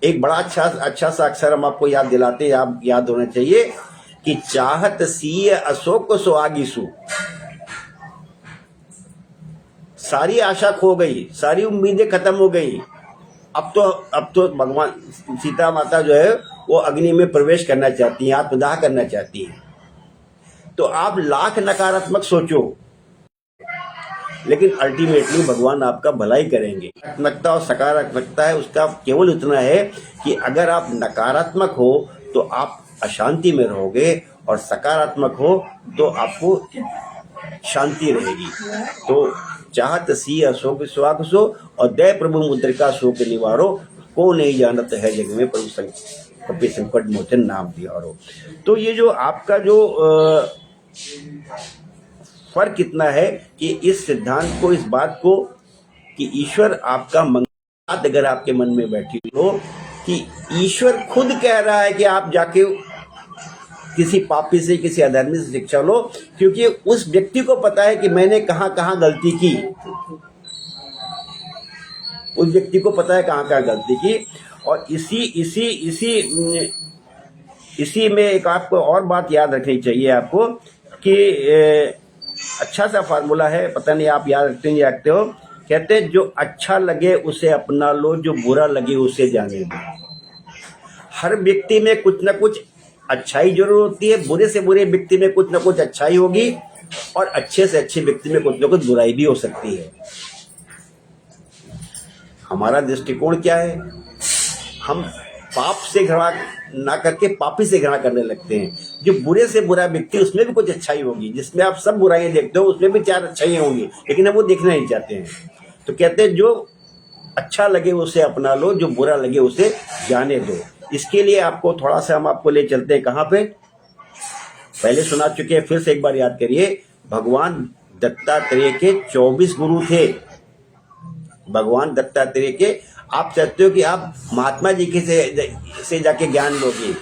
एक बड़ा अच्छा सा अक्षर हम आपको याद दिलाते हैं, आप याद होना चाहिए कि चाहत सीय अशोक सुहागिसु। सारी आशा खो गई, सारी उम्मीदें खत्म हो गई। अब तो भगवान सीता माता जो है वो अग्नि में प्रवेश करना चाहती हैं, आत्मदाह करना चाहती हैं। तो आप लाख नकारात्मक सोचो, लेकिन अल्टीमेटली भगवान आपका भलाई करेंगे। नकारात्मकता और सकारात्मकता है उसका केवल इतना है कि अगर आप नकारात्मक हो तो आप अशांति में रहोगे, और सकारात्मक हो तो आपको शांति रहेगी। तो चाहत सी अशोक सुहागसो और दय प्रभु मुद्रिका शोक निवारो, को नहीं जानत है जग में प्रभु कपि संकट मोचन नाम दियारो। तो ये जो आपका जो फर्क इतना है कि इस सिद्धांत को, इस बात को कि ईश्वर आपका मंगल, अगर आपके मन में बैठी हो कि ईश्वर खुद कह रहा है कि आप जाके किसी पापी से, किसी अधर्मी से शिक्षा लो, क्योंकि उस व्यक्ति को पता है कि मैंने कहाँ कहाँ गलती की। उस व्यक्ति को पता है कहाँ कहाँ गलती की। और इसी में एक आपको और बात याद रखनी चाहिए आपको कि अच्छा सा फार्मूला है, पता नहीं आप याद रखते हैं या रखते हो। कहते हैं जो अच्छा लगे उसे अपना लो, जो बुरा लगे उसे जाने दो। हर व्यक्ति में कुछ ना कुछ अच्छाई जरूर होती है, बुरे से बुरे व्यक्ति में कुछ ना कुछ अच्छाई होगी, और अच्छे से अच्छे व्यक्ति में कुछ ना कुछ बुराई भी हो सकती है। हमारा दृष्टिकोण क्या है, हम पाप से घृणा ना करके पापी से घृणा करने लगते हैं। जो बुरे से बुरा व्यक्ति, उसमें भी कुछ अच्छाई होगी, जिसमें आप सब बुराइयां देखते हो उसमें भी 4 अच्छाइयां होंगी, लेकिन हम वो देखना नहीं चाहते हैं। तो कहते हैं जो अच्छा लगे उसे अपना लो, जो बुरा लगे उसे जाने दो। इसके लिए आपको थोड़ा सा हम आपको ले चलते हैं कहाँ पे, पहले सुना चुके हैं, फिर से एक बार याद करिए। भगवान दत्तात्रेय के 24 गुरु थे। भगवान दत्तात्रेय के, आप चाहते हो कि आप महात्मा जी के से जाके ज्ञान लोगे,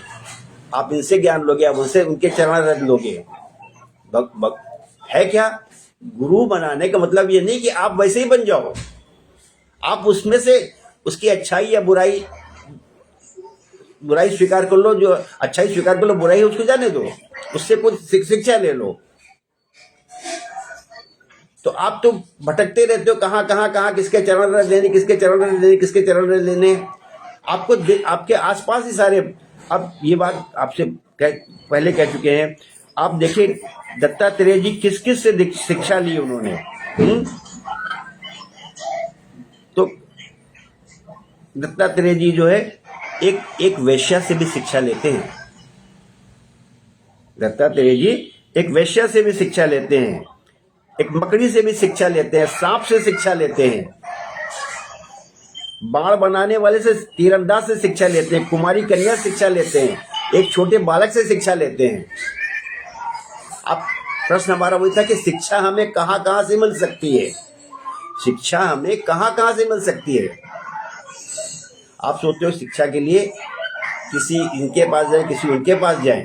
आप इनसे ज्ञान लोगे, आप उनसे उनके चरण रज लोगे। है क्या? गुरु बनाने का मतलब ये नहीं कि आप वैसे ही बन जाओ, आप उसमें से उसकी अच्छाई या बुराई बुराई स्वीकार कर लो, जो अच्छाई स्वीकार कर लो, बुराई उसको जाने दो, उससे कुछ शिक्षा ले लो। तो आप तो भटकते रहते हो, कहाँ कहाँ कहाँ, किसके चरण रज लेने, किसके चरण रज लेने, किसके चरण रज लेने। आपको आपके आसपास ही सारे। अब ये बात आपसे पहले कह चुके हैं। आप देखिए दत्तात्रेय जी किस किस से शिक्षा ली उन्होंने। तो दत्तात्रेय जी जो है एक वेश्या से भी शिक्षा लेते हैं। दत्तात्रेय जी एक वेश्या से भी शिक्षा लेते हैं, एक मकड़ी से भी शिक्षा लेते हैं, सांप से शिक्षा लेते हैं, बाण बनाने वाले से, तीरंदाज से शिक्षा लेते हैं, कुमारी कन्या से शिक्षा लेते हैं, एक छोटे बालक से शिक्षा लेते हैं। अब प्रश्न हमारा वही था कि शिक्षा हमें कहाँ कहाँ से मिल सकती है, शिक्षा हमें कहाँ कहाँ से मिल सकती है। आप सोचते हो शिक्षा के लिए किसी इनके पास जाए, किसी उनके पास जाए।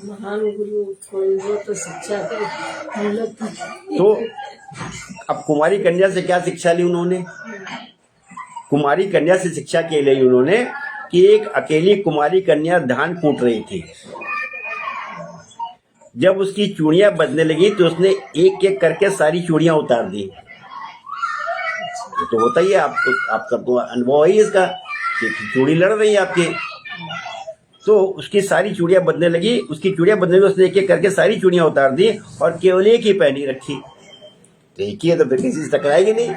महान गुरु कोई हो तो शिक्षा के हम लोग तो अब कुमारी कन्या से क्या शिक्षा ली उन्होंने? कुमारी कन्या से शिक्षा के लिए उन्होंने कि एक अकेली कुमारी कन्या धान कूट रही थी। जब उसकी चूड़ियां बजने लगी तो उसने एक एक करके सारी चूड़ियां उतार दी। तो होता ही है, आपका तो अनुभव है इसका कि चूड़ी लड़ रही है आपकी। तो उसकी सारी चूड़ियां बजने लगी, उसकी चूड़ियां बजने लगी, उसने एक एक करके सारी चूड़ियां उतार दी और केवल एक ही पहनी रखी। तो एक ही है तो फिर किसी से टकराएगी नहीं।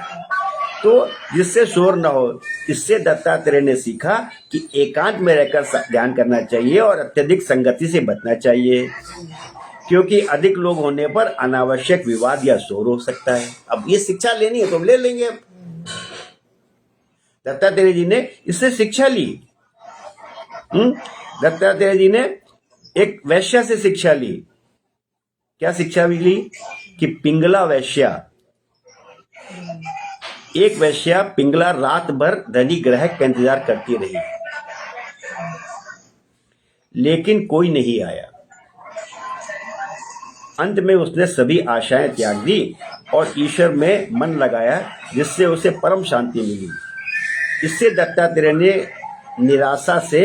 तो जिससे शोर न हो, इससे दत्तात्रेय ने सीखा कि एकांत में रहकर ध्यान करना चाहिए और अत्यधिक संगति से बचना चाहिए, क्योंकि अधिक लोग होने पर अनावश्यक विवाद या शोर हो सकता है। अब ये शिक्षा लेनी है तो हम ले लेंगे। दत्तात्रेय जी ने इससे शिक्षा ली। दत्तात्रेय जी ने एक वैश्या से शिक्षा ली। क्या शिक्षा भी ली? कि पिंगला वैश्या, एक वैश्या पिंगला रात भर धनी ग्राहक का इंतजार करती रही, लेकिन कोई नहीं आया। अंत में उसने सभी आशाएं त्याग दी और ईश्वर में मन लगाया, जिससे उसे परम शांति मिली। इससे दत्तात्रेय ने निराशा से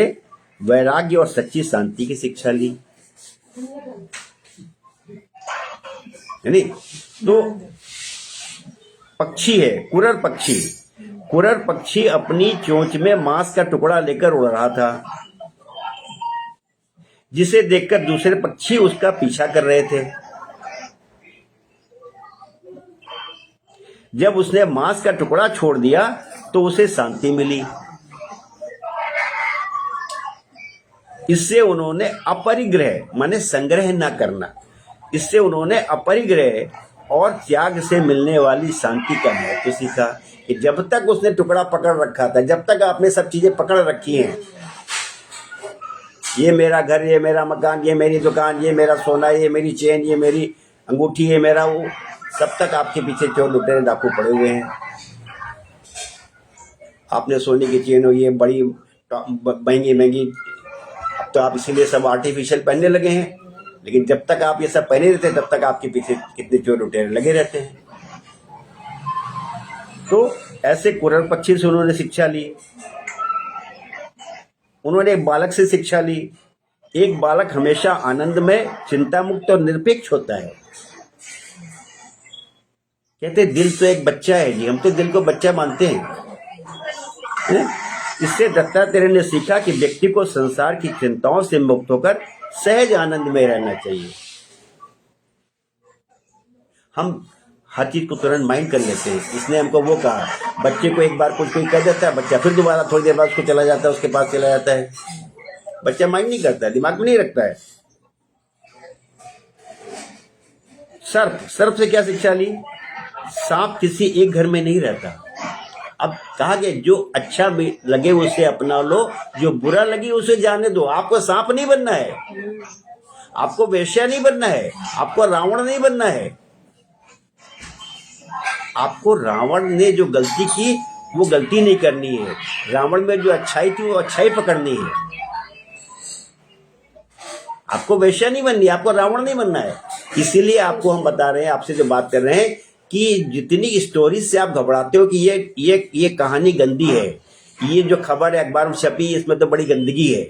वैराग्य और सच्ची शांति की शिक्षा ली। यानी तो पक्षी है कुरर पक्षी। कुरर पक्षी अपनी चोंच में मांस का टुकड़ा लेकर उड़ रहा था, जिसे देखकर दूसरे पक्षी उसका पीछा कर रहे थे। जब उसने मांस का टुकड़ा छोड़ दिया तो उसे शांति मिली। इससे उन्होंने अपरिग्रह माने संग्रह न करना, इससे उन्होंने अपरिग्रह और त्याग से मिलने वाली शांति का महत्व सीखा। कि जब तक उसने टुकड़ा पकड़ रखा था, जब तक आपने सब चीजें पकड़ रखी हैं, ये मेरा घर, ये मेरा मकान, ये मेरी दुकान, ये मेरा सोना, ये मेरी चेन, ये मेरी अंगूठी, ये मेरा वो, तब तक आपके पीछे चोर लुटेरे डाकू पड़े हुए हैं। आपने सोने की चेन हो, ये बड़ी महंगी महंगी, अब तो आप इसीलिए सब आर्टिफिशियल पहनने लगे हैं, लेकिन जब तक आप ये सब पहने रहते हैं तब तक आपके पीछे कितने चोर लुटेरे लगे रहते हैं। तो ऐसे कुरर पक्षी से उन्होंने शिक्षा ली। उन्होंने एक बालक से शिक्षा ली। एक बालक हमेशा आनंद में चिंता मुक्त और निरपेक्ष होता है। कहते दिल तो एक बच्चा है जी, हम तो दिल को बच्चा मानते हैं। इससे दत्तात्रेय ने सीखा कि व्यक्ति को संसार की चिंताओं से मुक्त होकर सहज आनंद में रहना चाहिए। हम हर चीज को तुरंत माइंड कर लेते हैं। इसने हमको वो कहा, बच्चे को एक बार कुछ कोई कह देता है, बच्चा फिर दोबारा थोड़ी देर बाद उसको चला जाता है, उसके पास चला जाता है। बच्चा माइंड नहीं करता है, दिमाग में नहीं रखता है। सर्प से क्या शिक्षा ली? सांप किसी एक घर में नहीं रहता। अब कहा कि जो अच्छा लगे उसे अपना लो, जो बुरा लगे उसे जाने दो। आपको सांप नहीं बनना है, आपको वेश्या नहीं बनना है, आपको रावण नहीं बनना है। आपको रावण ने जो गलती की वो गलती नहीं करनी है, रावण में जो अच्छाई थी वो अच्छाई पकड़नी है। आपको वेश्या नहीं बननी है, आपको रावण नहीं बनना है। इसीलिए आपको हम बता रहे हैं, आपसे जो बात कर रहे हैं कि जितनी स्टोरी से आप घबराते हो कि ये कहानी गंदी है, ये जो खबर है अखबार में छपी इसमें तो बड़ी गंदगी है,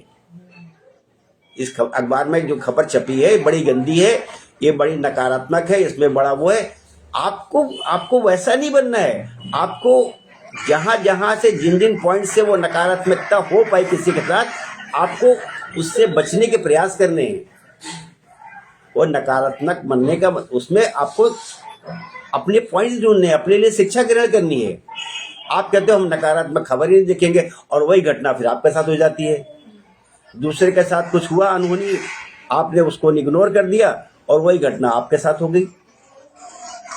इस अखबार में जो खबर छपी है बड़ी गंदी है, ये बड़ी नकारात्मक है, इसमें बड़ा वो है। आपको आपको वैसा नहीं बनना है। आपको जहां जहां से जिन जिन पॉइंट से वो नकारात्मकता हो पाई किसी के साथ, आपको उससे बचने के प्रयास करने हैं। वो नकारात्मक बनने का उसमें आपको अपने पॉइंट ढूंढने हैं, अपने लिए शिक्षा ग्रहण करनी है। आप कहते हो हम नकारात्मक खबर ही नहीं देखेंगे, और वही घटना फिर आपके साथ हो जाती है। दूसरे के साथ कुछ हुआ अनहोनी, आपने उसको इग्नोर कर दिया और वही घटना आपके साथ हो गई।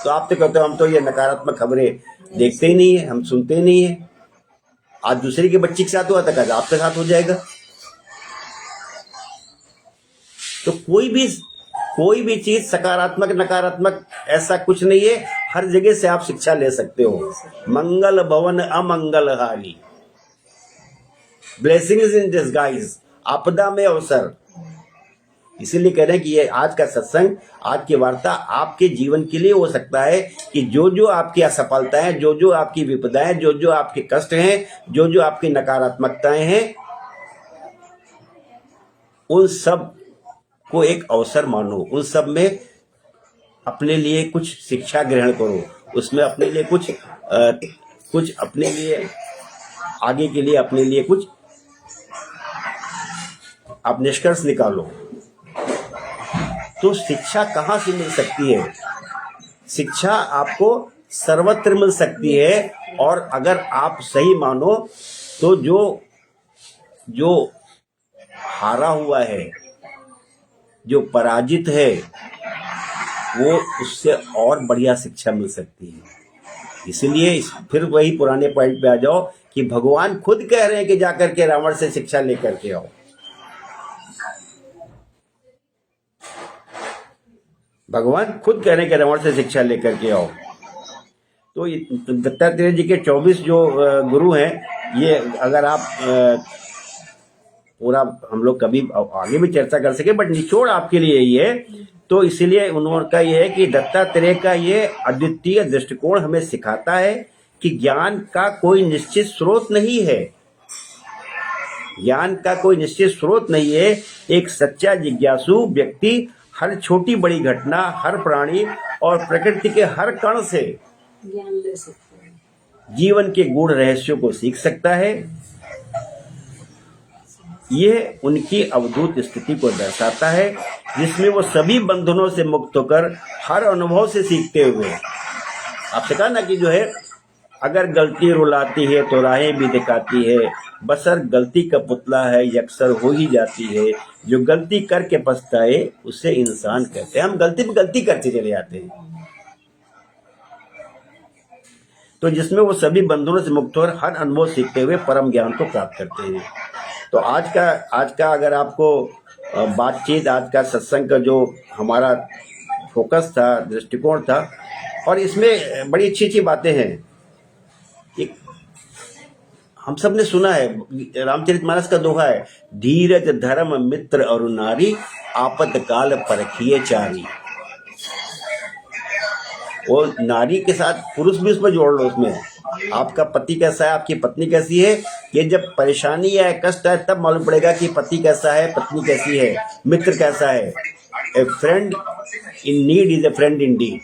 तो आप तो कहते हो हम तो ये नकारात्मक खबरें देखते ही नहीं है, हम सुनते ही नहीं है। आज दूसरे के बच्चे के साथ हुआ था, कल आपके साथ हो जाएगा। तो कोई भी चीज सकारात्मक नकारात्मक ऐसा कुछ नहीं है। हर जगह से आप शिक्षा ले सकते हो। मंगल भवन अमंगल हारी, ब्लेसिंग्स इन डिस्गाइज, आपदा में अवसर। इसीलिए कह रहे हैं कि ये आज का सत्संग, आज की वार्ता आपके जीवन के लिए हो सकता है कि जो जो आपकी असफलताएं, जो जो आपकी विपदाएं, जो जो आपके कष्ट हैं, जो जो आपकी नकारात्मकताएं हैं, उन सब को एक अवसर मानो। उन सब में अपने लिए कुछ शिक्षा ग्रहण करो, उसमें अपने लिए कुछ अपने लिए आगे के लिए अपने लिए कुछ आप निष्कर्ष निकालो। तो शिक्षा कहाँ से मिल सकती है? शिक्षा आपको सर्वत्र मिल सकती है। और अगर आप सही मानो तो जो हारा हुआ है, जो पराजित है, वो उससे और बढ़िया शिक्षा मिल सकती है। इसलिए फिर वही पुराने पॉइंट पे आ जाओ कि भगवान खुद कह रहे हैं कि जाकर के रावण से शिक्षा लेकर के आओ। भगवान खुद कह रहे हैं कि रावण से शिक्षा लेकर के आओ। तो दत्तात्रेय जी के 24 जो गुरु हैं, ये अगर आप पूरा हम लोग कभी आगे भी चर्चा कर सके, बट निचोड़ आपके लिए यही है। तो इसीलिए उनका ये है कि दत्तात्रेय का ये अद्वितीय दृष्टिकोण हमें सिखाता है कि ज्ञान का कोई निश्चित स्रोत नहीं है। ज्ञान का कोई निश्चित स्रोत नहीं है। एक सच्चा जिज्ञासु व्यक्ति हर छोटी बड़ी घटना, हर प्राणी और प्रकृति के हर कण से ज्ञान ले सकते हैं, जीवन के गूढ़ रहस्यों को सीख सकता है। यह उनकी अवधूत स्थिति को दर्शाता है, जिसमें वो सभी बंधनों से मुक्त होकर हर अनुभव से सीखते हुए, आपसे कहा ना कि जो है, अगर गलती रुलाती है तो राहें भी दिखाती है, बसर गलती का पुतला है यकसर हो ही जाती है, जो गलती करके पछताए उसे इंसान कहते हैं। हम गलती पे गलती करते चले जाते हैं। तो जिसमें वो सभी बंधनों से मुक्त और हर अनुभव सीखते हुए परम ज्ञान को प्राप्त करते हैं। तो आज का अगर आपको बातचीत, आज का सत्संग का जो हमारा फोकस था, दृष्टिकोण था, और इसमें बड़ी अच्छी अच्छी बातें हैं। एक हम सब ने सुना है, रामचरितमानस का दोहा है, धीरज धर्म मित्र और नारी, आपत काल परखिए चारी। वो नारी के साथ पुरुष भी उसमें जोड़ लो। उसमें आपका पति कैसा है, आपकी पत्नी कैसी है, ये जब परेशानी है, कष्ट है, तब मालूम पड़ेगा कि पति कैसा है, पत्नी कैसी है, मित्र कैसा है। A friend in need is a friend in deed.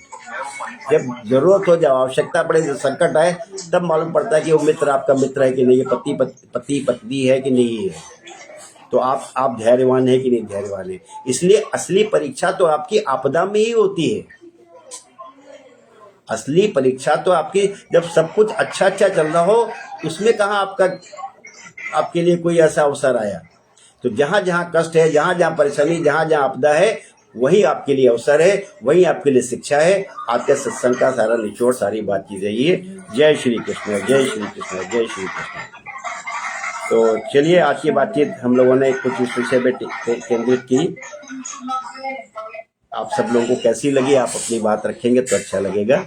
जब जरूरत हो, जब आवश्यकता पड़े, जब संकट आए, तब मालूम पड़ता है कि वो मित्र आपका मित्र है कि नहीं, पति पत्नी है कि नहीं है। तो आप धैर्यवान है कि नहीं धैर्यवान है। इसलिए असली परीक्षा तो आपकी आपदा में ही होती है। असली परीक्षा तो आपकी जब सब कुछ अच्छा चल रहा हो, उसमें कहाँ आपके लिए कोई ऐसा अवसर आया। तो जहां जहां कष्ट है, जहां जहां परेशानी, जहां जहां आपदा है, वही आपके लिए अवसर है, वही आपके लिए शिक्षा है। आपके सत्संग का सारा निचोड़, सारी बातचीत यही है। जय श्री कृष्ण, जय श्री कृष्ण, जय श्री कृष्ण। तो चलिए, आज की बातचीत हम लोगों ने कुछ इस विषय पे केंद्रित की। आप सब लोगों को कैसी लगी, आप अपनी बात रखेंगे तो अच्छा लगेगा।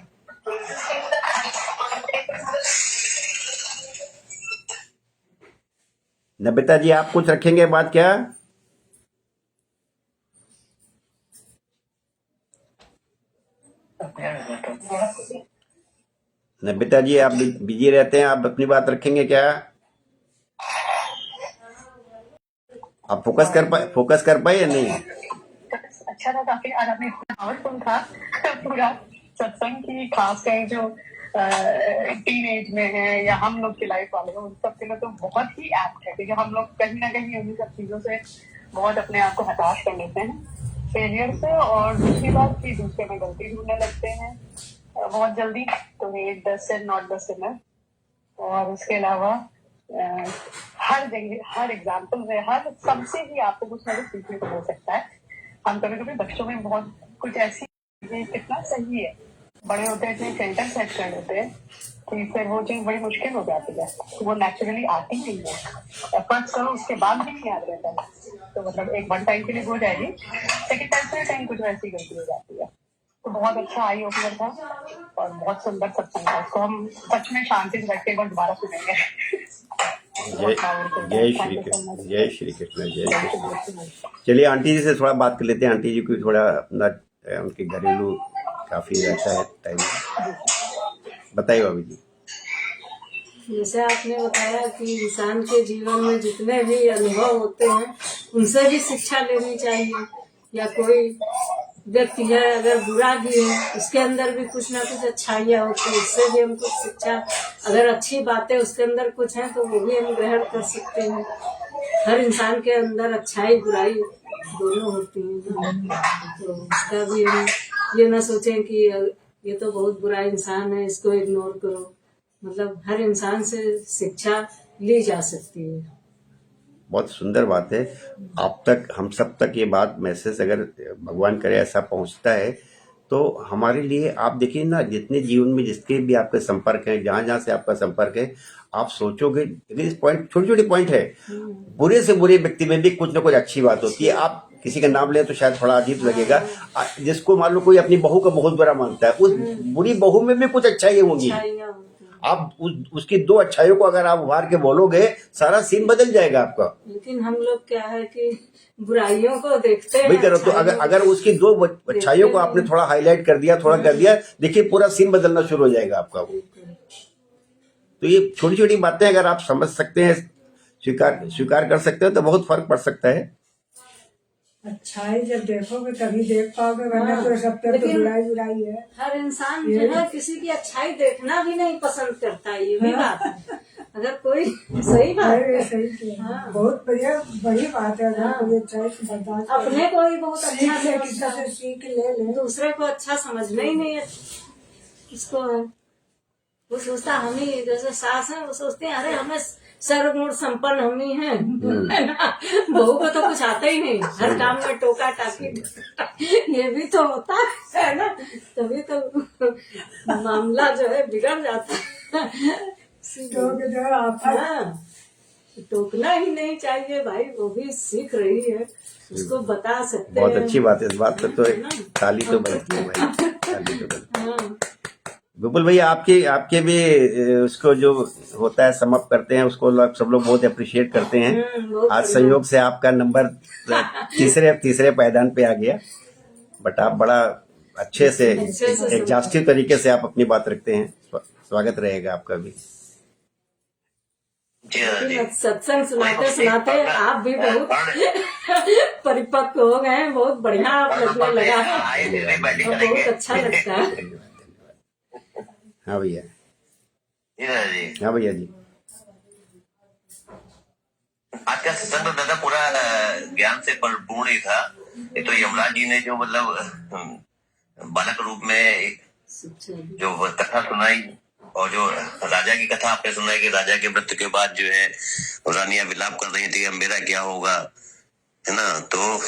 नबिता जी, आप कुछ रखेंगे बात क्या? नबिता जी, आप बिजी रहते हैं, आप अपनी बात रखेंगे क्या? आप फोकस कर पाए या नहीं? अच्छा था काफी। आज आपने इतना पावरफुल था पूरा सत्संग की, खासकर जो टीन एज में है या हम लोग की लाइफ वाले हैं उन सब के लिए तो बहुत ही एप्ट है, क्योंकि हम लोग कहीं ना कहीं उन्हीं सब चीजों से बहुत अपने आप को हताश कर लेते हैं फेलियर से। और दूसरी बात कि दूसरे में गलती ढूंढने लगते हैं बहुत जल्दी। तो ये the sin not the sinner. और उसके अलावा हर जगह हर एग्जाम्पल में हर सबसे ही आपको कुछ ना कुछ सीखने को मिल सकता है। हम कभी कभी बच्चों में बहुत कुछ ऐसी ये कितना सही है, बड़े होते हैं इतने सेंटर सेट कर लेते हैं कि फिर वो चीज बड़ी मुश्किल हो जाती है। वो नेचुरली आती नहीं है, एफर्ट्स करो उसके बाद भी नहीं याद रहता है। तो मतलब एक वन टाइम के लिए हो जाएगी, सेकेंड टाइम से कहीं कुछ वैसी गलती हो जाती है। तो बहुत अच्छा आई ओपनर था और बहुत सुंदर सत्संग था। उसको हम सच में शांति से बैठ के एक बार दोबारा सुनेंगे। जय जय श्री कृष्ण, जय श्री कृष्ण, जय श्री कृष्ण। चलिए आंटी जी से थोड़ा बात कर लेते हैं। आंटी जी को थोड़ा अपना उनके घरेलू काफी रहता है टाइम, बताइए भाभी जी। जैसे आपने बताया कि इंसान के जीवन में जितने भी अनुभव होते हैं उनसे भी शिक्षा लेनी चाहिए। या कोई व्यक्ति है अगर बुरा भी है उसके अंदर भी कुछ ना कुछ अच्छाइयाँ होती है, उससे भी हम कुछ शिक्षा, अगर अच्छी बातें उसके अंदर कुछ है तो वो भी हम ग्रहण कर सकते हैं। हर इंसान के अंदर अच्छाई बुराई दोनों होती हैं। तो उसका भी हम ये ना सोचें कि ये तो बहुत बुरा इंसान है इसको इग्नोर करो। मतलब हर इंसान से शिक्षा ली जा सकती है। बहुत सुंदर बात है। आप तक, हम सब तक ये बात मैसेज अगर भगवान करे ऐसा पहुंचता है तो हमारे लिए, आप देखिए ना, जितने जीवन में जिसके भी आपके संपर्क है, जहां जहां से आपका संपर्क है, आप सोचोगे इस पॉइंट, छोटे छोटे पॉइंट है, बुरे से बुरे व्यक्ति में भी कुछ ना कुछ अच्छी बात होती है। आप किसी का नाम ले तो शायद थोड़ा अजीब लगेगा, जिसको मान लो कोई अपनी बहू का बहुत बुरा मानता है, उस बुरी बहू में भी कुछ अच्छाई होंगी। आप उसकी दो अच्छाइयों को अगर आप उभार के बोलोगे, सारा सीन बदल जाएगा आपका। लेकिन हम लोग क्या है कि बुराइयों को देखते हैं, वही करो तो अगर उसकी दो अच्छाइयों को आपने थोड़ा हाईलाइट कर दिया, थोड़ा कर दिया, देखिए पूरा सीन बदलना शुरू हो जाएगा आपका। तो ये छोटी छोटी बातें अगर आप समझ सकते हैं, स्वीकार कर सकते हो तो बहुत फर्क पड़ सकता है। अच्छाई जब देखोगे तभी देख पाओगे, वरना तो सब तक तो बुराई बुराई है। हर इंसान जो है किसी की अच्छाई देखना भी नहीं पसंद करता, ये भी बात है। अगर कोई सही बात है, सही बहुत बढ़िया बड़ी बात है। अगर कोई अच्छाई से बर्दाश्त अपने को ही बहुत अच्छा समझता है, सीख ले दूसरे को अच्छा समझना ही नहीं है किसको है। वो सोचता हम ही, जैसे सास है वो सोचते हैं अरे हमें सर्वगुण संपन्न हम ही हैं, है ना। बहू को तो कुछ आता ही नहीं, हर काम में टोका टाकी ये भी तो होता है ना। तभी तो मामला जो है बिगड़ जाता है। टोकना ही नहीं चाहिए भाई, वो भी सीख रही है, उसको बता सकते हैं। बहुत अच्छी बात है, इस बात पर तो ताली तो बनती है भाई, ताली तो बनती है। विपुल भैया, आपके भी उसको जो होता है समअप करते हैं, उसको सब लोग बहुत अप्रिशिएट करते हैं। आज संयोग से आपका नंबर तीसरे पायदान पे आ गया, बट आप बड़ा अच्छे से एग्जॉस्टिव तरीके से आप अपनी बात रखते हैं। स्वागत रहेगा आपका भी। सत्संग सुनाते सुनाते आप भी बहुत परिपक्व हो गए हैं, बहुत बढ़िया आप लगने लगा है, बहुत अच्छा लगता है। हाँ भैया, हाँ भैया जी। आज का सत्संग तो दादा पूरा ज्ञान से परिपूर्ण ही था। ये तो यमराज जी ने जो मतलब बालक रूप में जो कथा सुनाई, और जो राजा की कथा आपने सुनाई कि राजा के मृत्यु के बाद जो है रानियां विलाप कर रही थी, अब मेरा क्या होगा, है ना। तो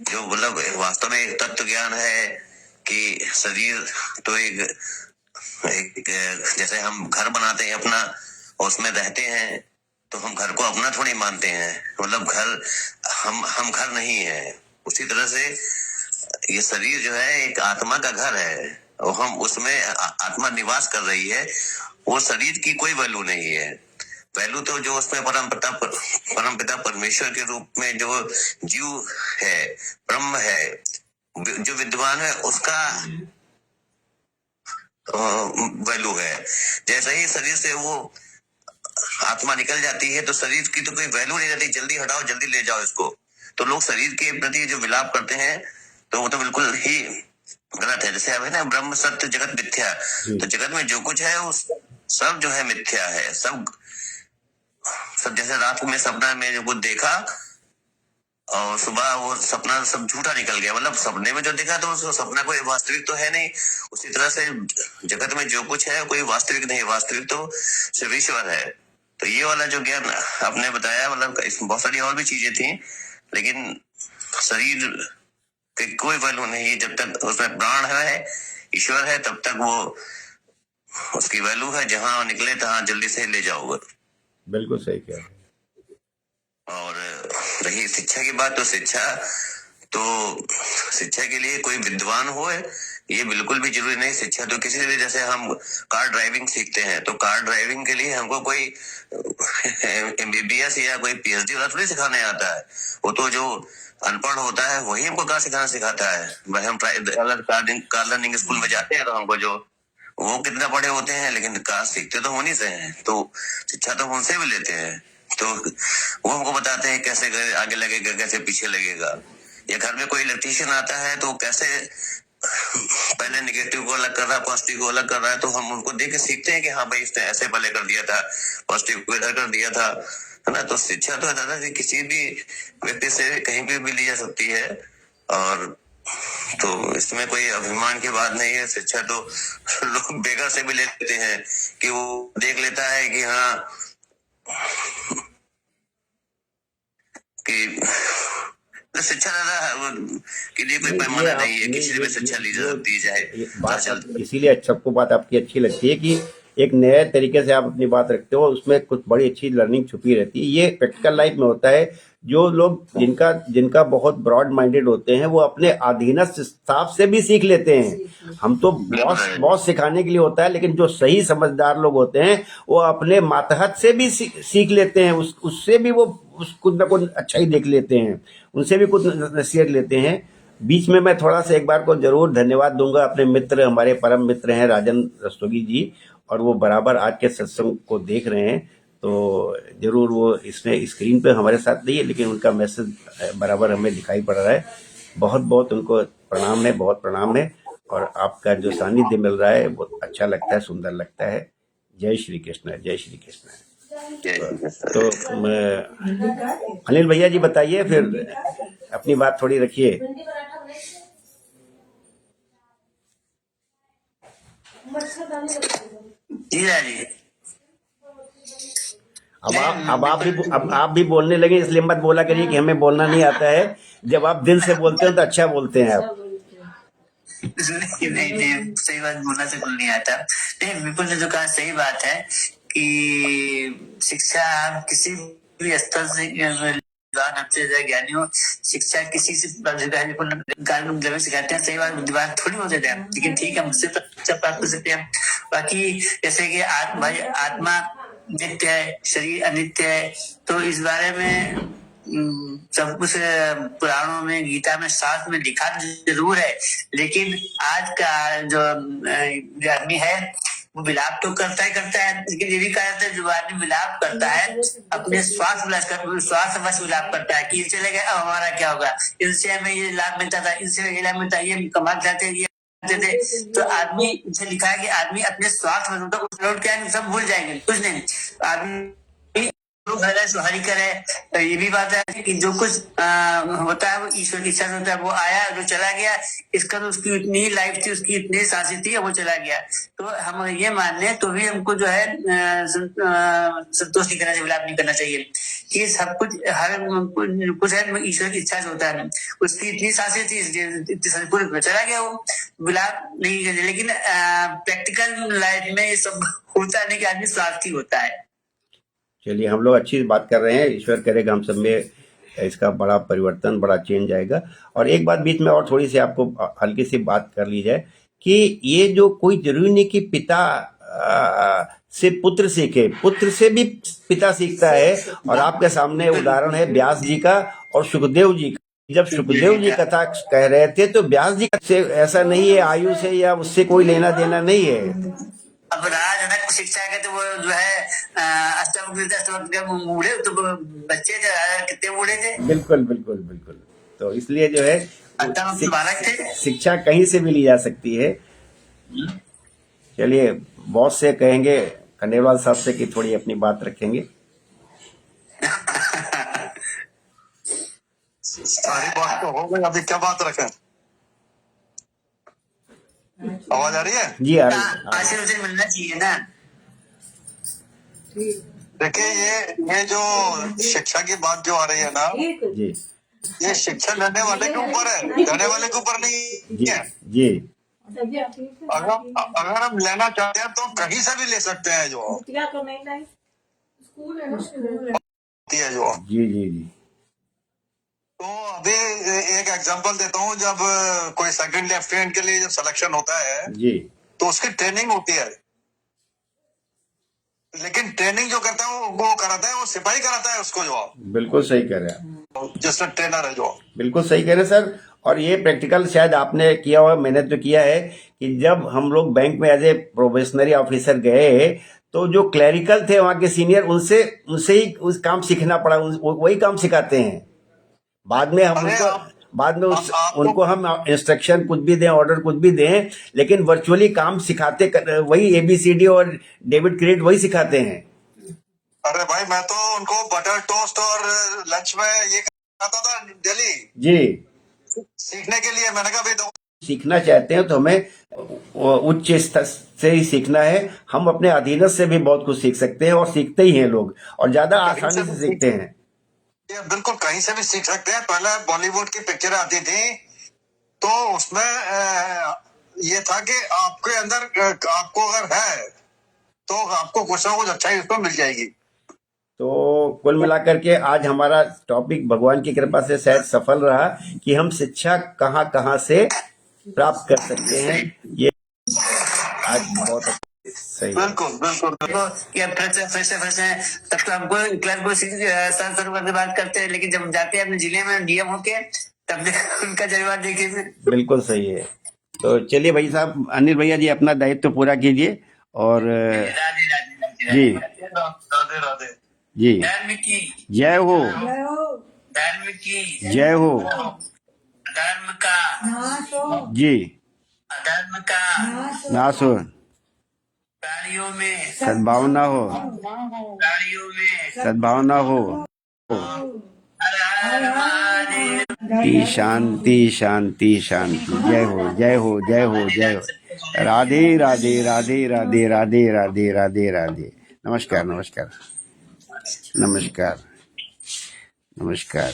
जो मतलब वास्तव में एक तत्व ज्ञान है कि शरीर तो एक जैसे हम घर बनाते हैं अपना और उसमें रहते हैं, तो हम घर को अपना थोड़ी मानते हैं, मतलब घर हम घर नहीं है। उसी तरह से ये शरीर जो है एक आत्मा का घर है और हम उसमें आत्मा निवास कर रही है। वो शरीर की कोई वैल्यू नहीं है। वैल्यू तो जो उसमें परमपिता परमेश्वर के रूप में जो जीव है, ब्रह्म है, जो विद्वान है, उसका वैल्यू है। जैसे ही शरीर से वो आत्मा निकल जाती है तो शरीर की तो कोई वैल्यू नहीं रहती, जल्दी हटाओ जल्दी ले जाओ इसको। तो लोग शरीर के प्रति जो विलाप करते हैं तो वो तो बिल्कुल ही गलत है। जैसे अब है ना ब्रह्म सत्य जगत मिथ्या, तो जगत में जो कुछ है वो सब जो है मिथ्या है। सब जैसे रात में सपना में जो कुछ देखा और सुबह वो सपना सब झूठा निकल गया, मतलब सपने में जो देखा तो उसको सपना कोई वास्तविक तो है नहीं। उसी तरह से जगत में जो कुछ है कोई वास्तविक नहीं, वास्तविक तो सिर्फ ईश्वर है। तो ये वाला जो ज्ञान आपने बताया, मतलब इसमें बहुत सारी और भी चीजें थी, लेकिन शरीर की कोई वैल्यू नहीं है। जब तक उसमें प्राण है, ईश्वर है, तब तक वो उसकी वैल्यू है। जहां निकले तहां जल्दी से ले जाओगे। बिल्कुल सही कह रहे हैं। और रही शिक्षा की बात, तो शिक्षा के लिए कोई विद्वान हो ये बिल्कुल भी जरूरी नहीं। शिक्षा तो किसी भी, जैसे हम कार ड्राइविंग सीखते हैं तो कार ड्राइविंग के लिए हमको कोई MBBS या कोई PhD वाला थोड़ी सिखाने आता है। वो तो जो अनपढ़ होता है वही हमको कार सिखाना सिखाता है। हम कार लर्निंग स्कूल में जाते हैं तो हमको जो वो कितना पढ़े होते हैं, लेकिन कार सीखते तो होनी से हैं, तो शिक्षा तो उनसे भी लेते हैं। तो वो हमको बताते हैं कैसे आगे लगेगा, कैसे पीछे लगेगा। या घर में कोई इलेक्ट्रीशियन आता है तो कैसे पहले नेगेटिव को अलग कर रहा है, पॉजिटिव को अलग कर रहा है, तो हम उनको देख के सीखते हैं कि हाँ भाई इसने ऐसे पहले कर दिया था, पॉजिटिव को इधर कर दिया था, है ना। तो शिक्षा तो दादाजी किसी भी व्यक्ति से कहीं भी ली जा सकती है, और तो इसमें कोई अभिमान की बात नहीं है। शिक्षा तो लोग बेगर से भी ले लेते हैं कि वो देख लेता है कि हाँ कि शिक्षा दादा के लिए कोई पैमाना नहीं है, किसी से भी शिक्षा ली जा सकती है, चाहे बात इसीलिए सबको बात आपकी अच्छी लगती है कि एक नए तरीके से आप अपनी बात रखते हो, उसमें कुछ बड़ी अच्छी लर्निंग छुपी रहती है। ये प्रैक्टिकल लाइफ में होता है। जो लोग जिनका बहुत ब्रॉड माइंडेड होते हैं वो अपने अधीनस्थ स्टाफ से भी सीख लेते हैं। हम तो बॉस सिखाने के लिए होता है, लेकिन जो सही समझदार लोग होते हैं वो अपने मातहत से भी सीख लेते हैं। उससे भी वो कुछ ना कुछ अच्छा ही देख लेते हैं, उनसे भी कुछ नसीहत लेते हैं। बीच में मैं थोड़ा सा एक बार को जरूर धन्यवाद दूंगा अपने मित्र, हमारे परम मित्र हैं राजन रस्तोगी जी, और वो बराबर आज के सत्संग को देख रहे हैं। तो जरूर वो इसमें स्क्रीन पे हमारे साथ नहीं है, लेकिन उनका मैसेज बराबर हमें दिखाई पड़ रहा है। बहुत बहुत उनको प्रणाम है, बहुत प्रणाम है। और आपका जो सानिध्य मिल रहा है वो अच्छा लगता है, सुंदर लगता है। जय श्री कृष्ण, जय श्री कृष्ण। तो अनिल भैया जी बताइए, फिर अपनी बात थोड़ी रखिए। अब आप भी बोलने लगे, इसलिए मत बोला करिए कि हमें बोलना नहीं आता है। जब आप दिल से बोलते हो तो अच्छा बोलते हैं आप। नहीं, सही बात बोलना से कुछ नहीं आता। नहीं, विपुल ने जो कहा सही बात है कि शिक्षा आप किसी भी स्तर से ज्ञानी हो, शिक्षा किसी से सिखाते हैं। सही बात थोड़ी होते थे, लेकिन ठीक है, मुझसे प्राप्त कर सकते हैं। बाकी जैसे कि आत्मा नित्य है, शरीर अनित्य है, तो इस बारे में सब कुछ पुराणों में, गीता में, शास्त्र में लिखा जरूर है। लेकिन आज का जो आदमी है वो विलाप तो करता है, लेकिन ये भी कहा जाता है जो आदमी विलाप करता है अपने स्वार्थ वश विलाप करता है कि चले गए अब हमारा क्या होगा, इनसे हमें ये लाभ मिलता था, इनसे ये लाभ मिलता, ये कमा जाते थे। तो आदमी से लिखा है कि आदमी अपने स्वार्थ में लौट के सब भूल जाएंगे, कुछ नहीं। आदमी सुहारी करे, तो ये भी बात है कि जो कुछ होता है वो ईश्वर की इच्छा से होता है। वो आया, जो चला गया, इसका तो उसकी इतनी ही लाइफ थी, उसकी इतनी सांसें थी, वो चला गया। तो हम ये मान लें तो भी हमको जो है संतोष नहीं करना चाहिए, विलाप नहीं करना चाहिए कि सब कुछ हर कुछ है ईश्वर की इच्छा से होता है। उसकी इतनी सांसें थी, पूरी चला गया, वो विलाप नहीं करना। लेकिन प्रैक्टिकल लाइफ में ये सब होता नहीं कि आदमी स्वार्थी होता है। चलिए, हम लोग अच्छी बात कर रहे हैं। ईश्वर करेगा हम सब में इसका बड़ा परिवर्तन, बड़ा चेंज आएगा। और एक बात बीच में और थोड़ी सी आपको हल्की सी बात कर ली जाए कि ये जो कोई जरूरी नहीं कि पिता से पुत्र सीखे, पुत्र से भी पिता सीखता है। और आपके सामने उदाहरण है व्यास जी का और सुखदेव जी का। जब सुखदेव जी कथा कह रहे थे तो व्यास जी से ऐसा नहीं है, आयु से या उससे कोई लेना देना नहीं है। अब राजनक शिक्षा के तो वो जो है अष्टम के बूढ़े तो बच्चे कितने बूढ़े थे। बिल्कुल बिल्कुल बिल्कुल। तो इसलिए जो है बालक थे। शिक्षा कहीं से भी ली जा सकती है। चलिए बॉस से कहेंगे, खंडेलवाल साहब से, कि थोड़ी अपनी बात रखेंगे। सारी बात तो हो गई, अभी क्या बात रखें? आवाज आ रही है? जी आ रही है। आशीर्वाद मिलना चाहिए ना। देखिए ये जो शिक्षा की बात जो आ रही है ना, जी ये शिक्षा लेने वाले के ऊपर है, देने वाले के ऊपर नहीं जी है। जी अगर हम लेना चाहते हैं तो कहीं से भी ले सकते हैं, जो तो नहीं लाई, स्कूल है ना, होती है जो। जी जी जी तो अभी एक एग्जांपल देता हूँ, जब कोई सेकंड लेफ्टिनेंट के लिए जब सिलेक्शन होता है जी तो उसकी ट्रेनिंग होती है, लेकिन ट्रेनिंग जो करता है वो कराता है, वो सिपाही कराता है उसको, जो बिल्कुल सही कह रहे हैं, जिसमें ट्रेनर है जो। बिल्कुल सही कह रहे हैं सर। और ये प्रैक्टिकल शायद आपने किया हुआ, मैंने तो किया है कि जब हम लोग बैंक में एज ए प्रोबेशनरी ऑफिसर गए तो जो क्लरिकल थे वहाँ के सीनियर, उनसे उनसे ही उस काम सीखना पड़ा, वही काम सिखाते हैं। बाद में हम अरे उनको बाद में आपको उनको हम इंस्ट्रक्शन कुछ भी दें, ऑर्डर कुछ भी दें, लेकिन वर्चुअली काम सिखाते वही ABCD और डेबिट क्रेडिट वही सिखाते हैं। अरे भाई मैं तो उनको बटर टोस्ट और लंच में ये खाता था डेली जी सीखने के लिए। मैंने कहा भाई दो सीखना चाहते हैं तो हमें उच्च स्तर से ही सीखना है। हम अपने अधीनस्थ से भी बहुत कुछ सीख सकते हैं, और सीखते ही हैं लोग, और ज्यादा कहीं आसानी से से भी सीखते हैं। ये बिल्कुल कहीं से भी सीख सकते हैं। पहले बॉलीवुड की पिक्चर आती थी तो उसमें ये था कि आपके अंदर आपको अगर है तो आपको कुछ ना कुछ अच्छा ही उसमें मिल जाएगी। तो कुल मिलाकर के आज हमारा टॉपिक भगवान की कृपा से शायद सफल रहा कि हम शिक्षा कहाँ कहाँ से प्राप्त कर सकते हैं। ये आज बहुत सही है। बिल्कुल बिल्कुल कि अब फिर से तब तो हमको क्लास को सर सर करके बात करते हैं, लेकिन जब जाते हैं अपने जिले में DM होके तब उनका जज्बा देखिए फिर। बिल्कुल सही है। तो चलिए भाई साहब, अनिल भैया जी अपना दायित्व पूरा कीजिए। और राधे राधे जी राधे राधे। जी धर्म की जय हो, धर्म की जय हो धर्म का जी, अधर्म का नाश हो, प्राणियों में सद्भावना हो, प्राणियों में सद्भावना हो। हर हर महादेव। शांति शांति शांति। जय हो जय हो जय हो जय हो। राधे राधे राधे राधे राधे राधे राधे राधे। नमस्कार नमस्कार नमस्कार नमस्कार।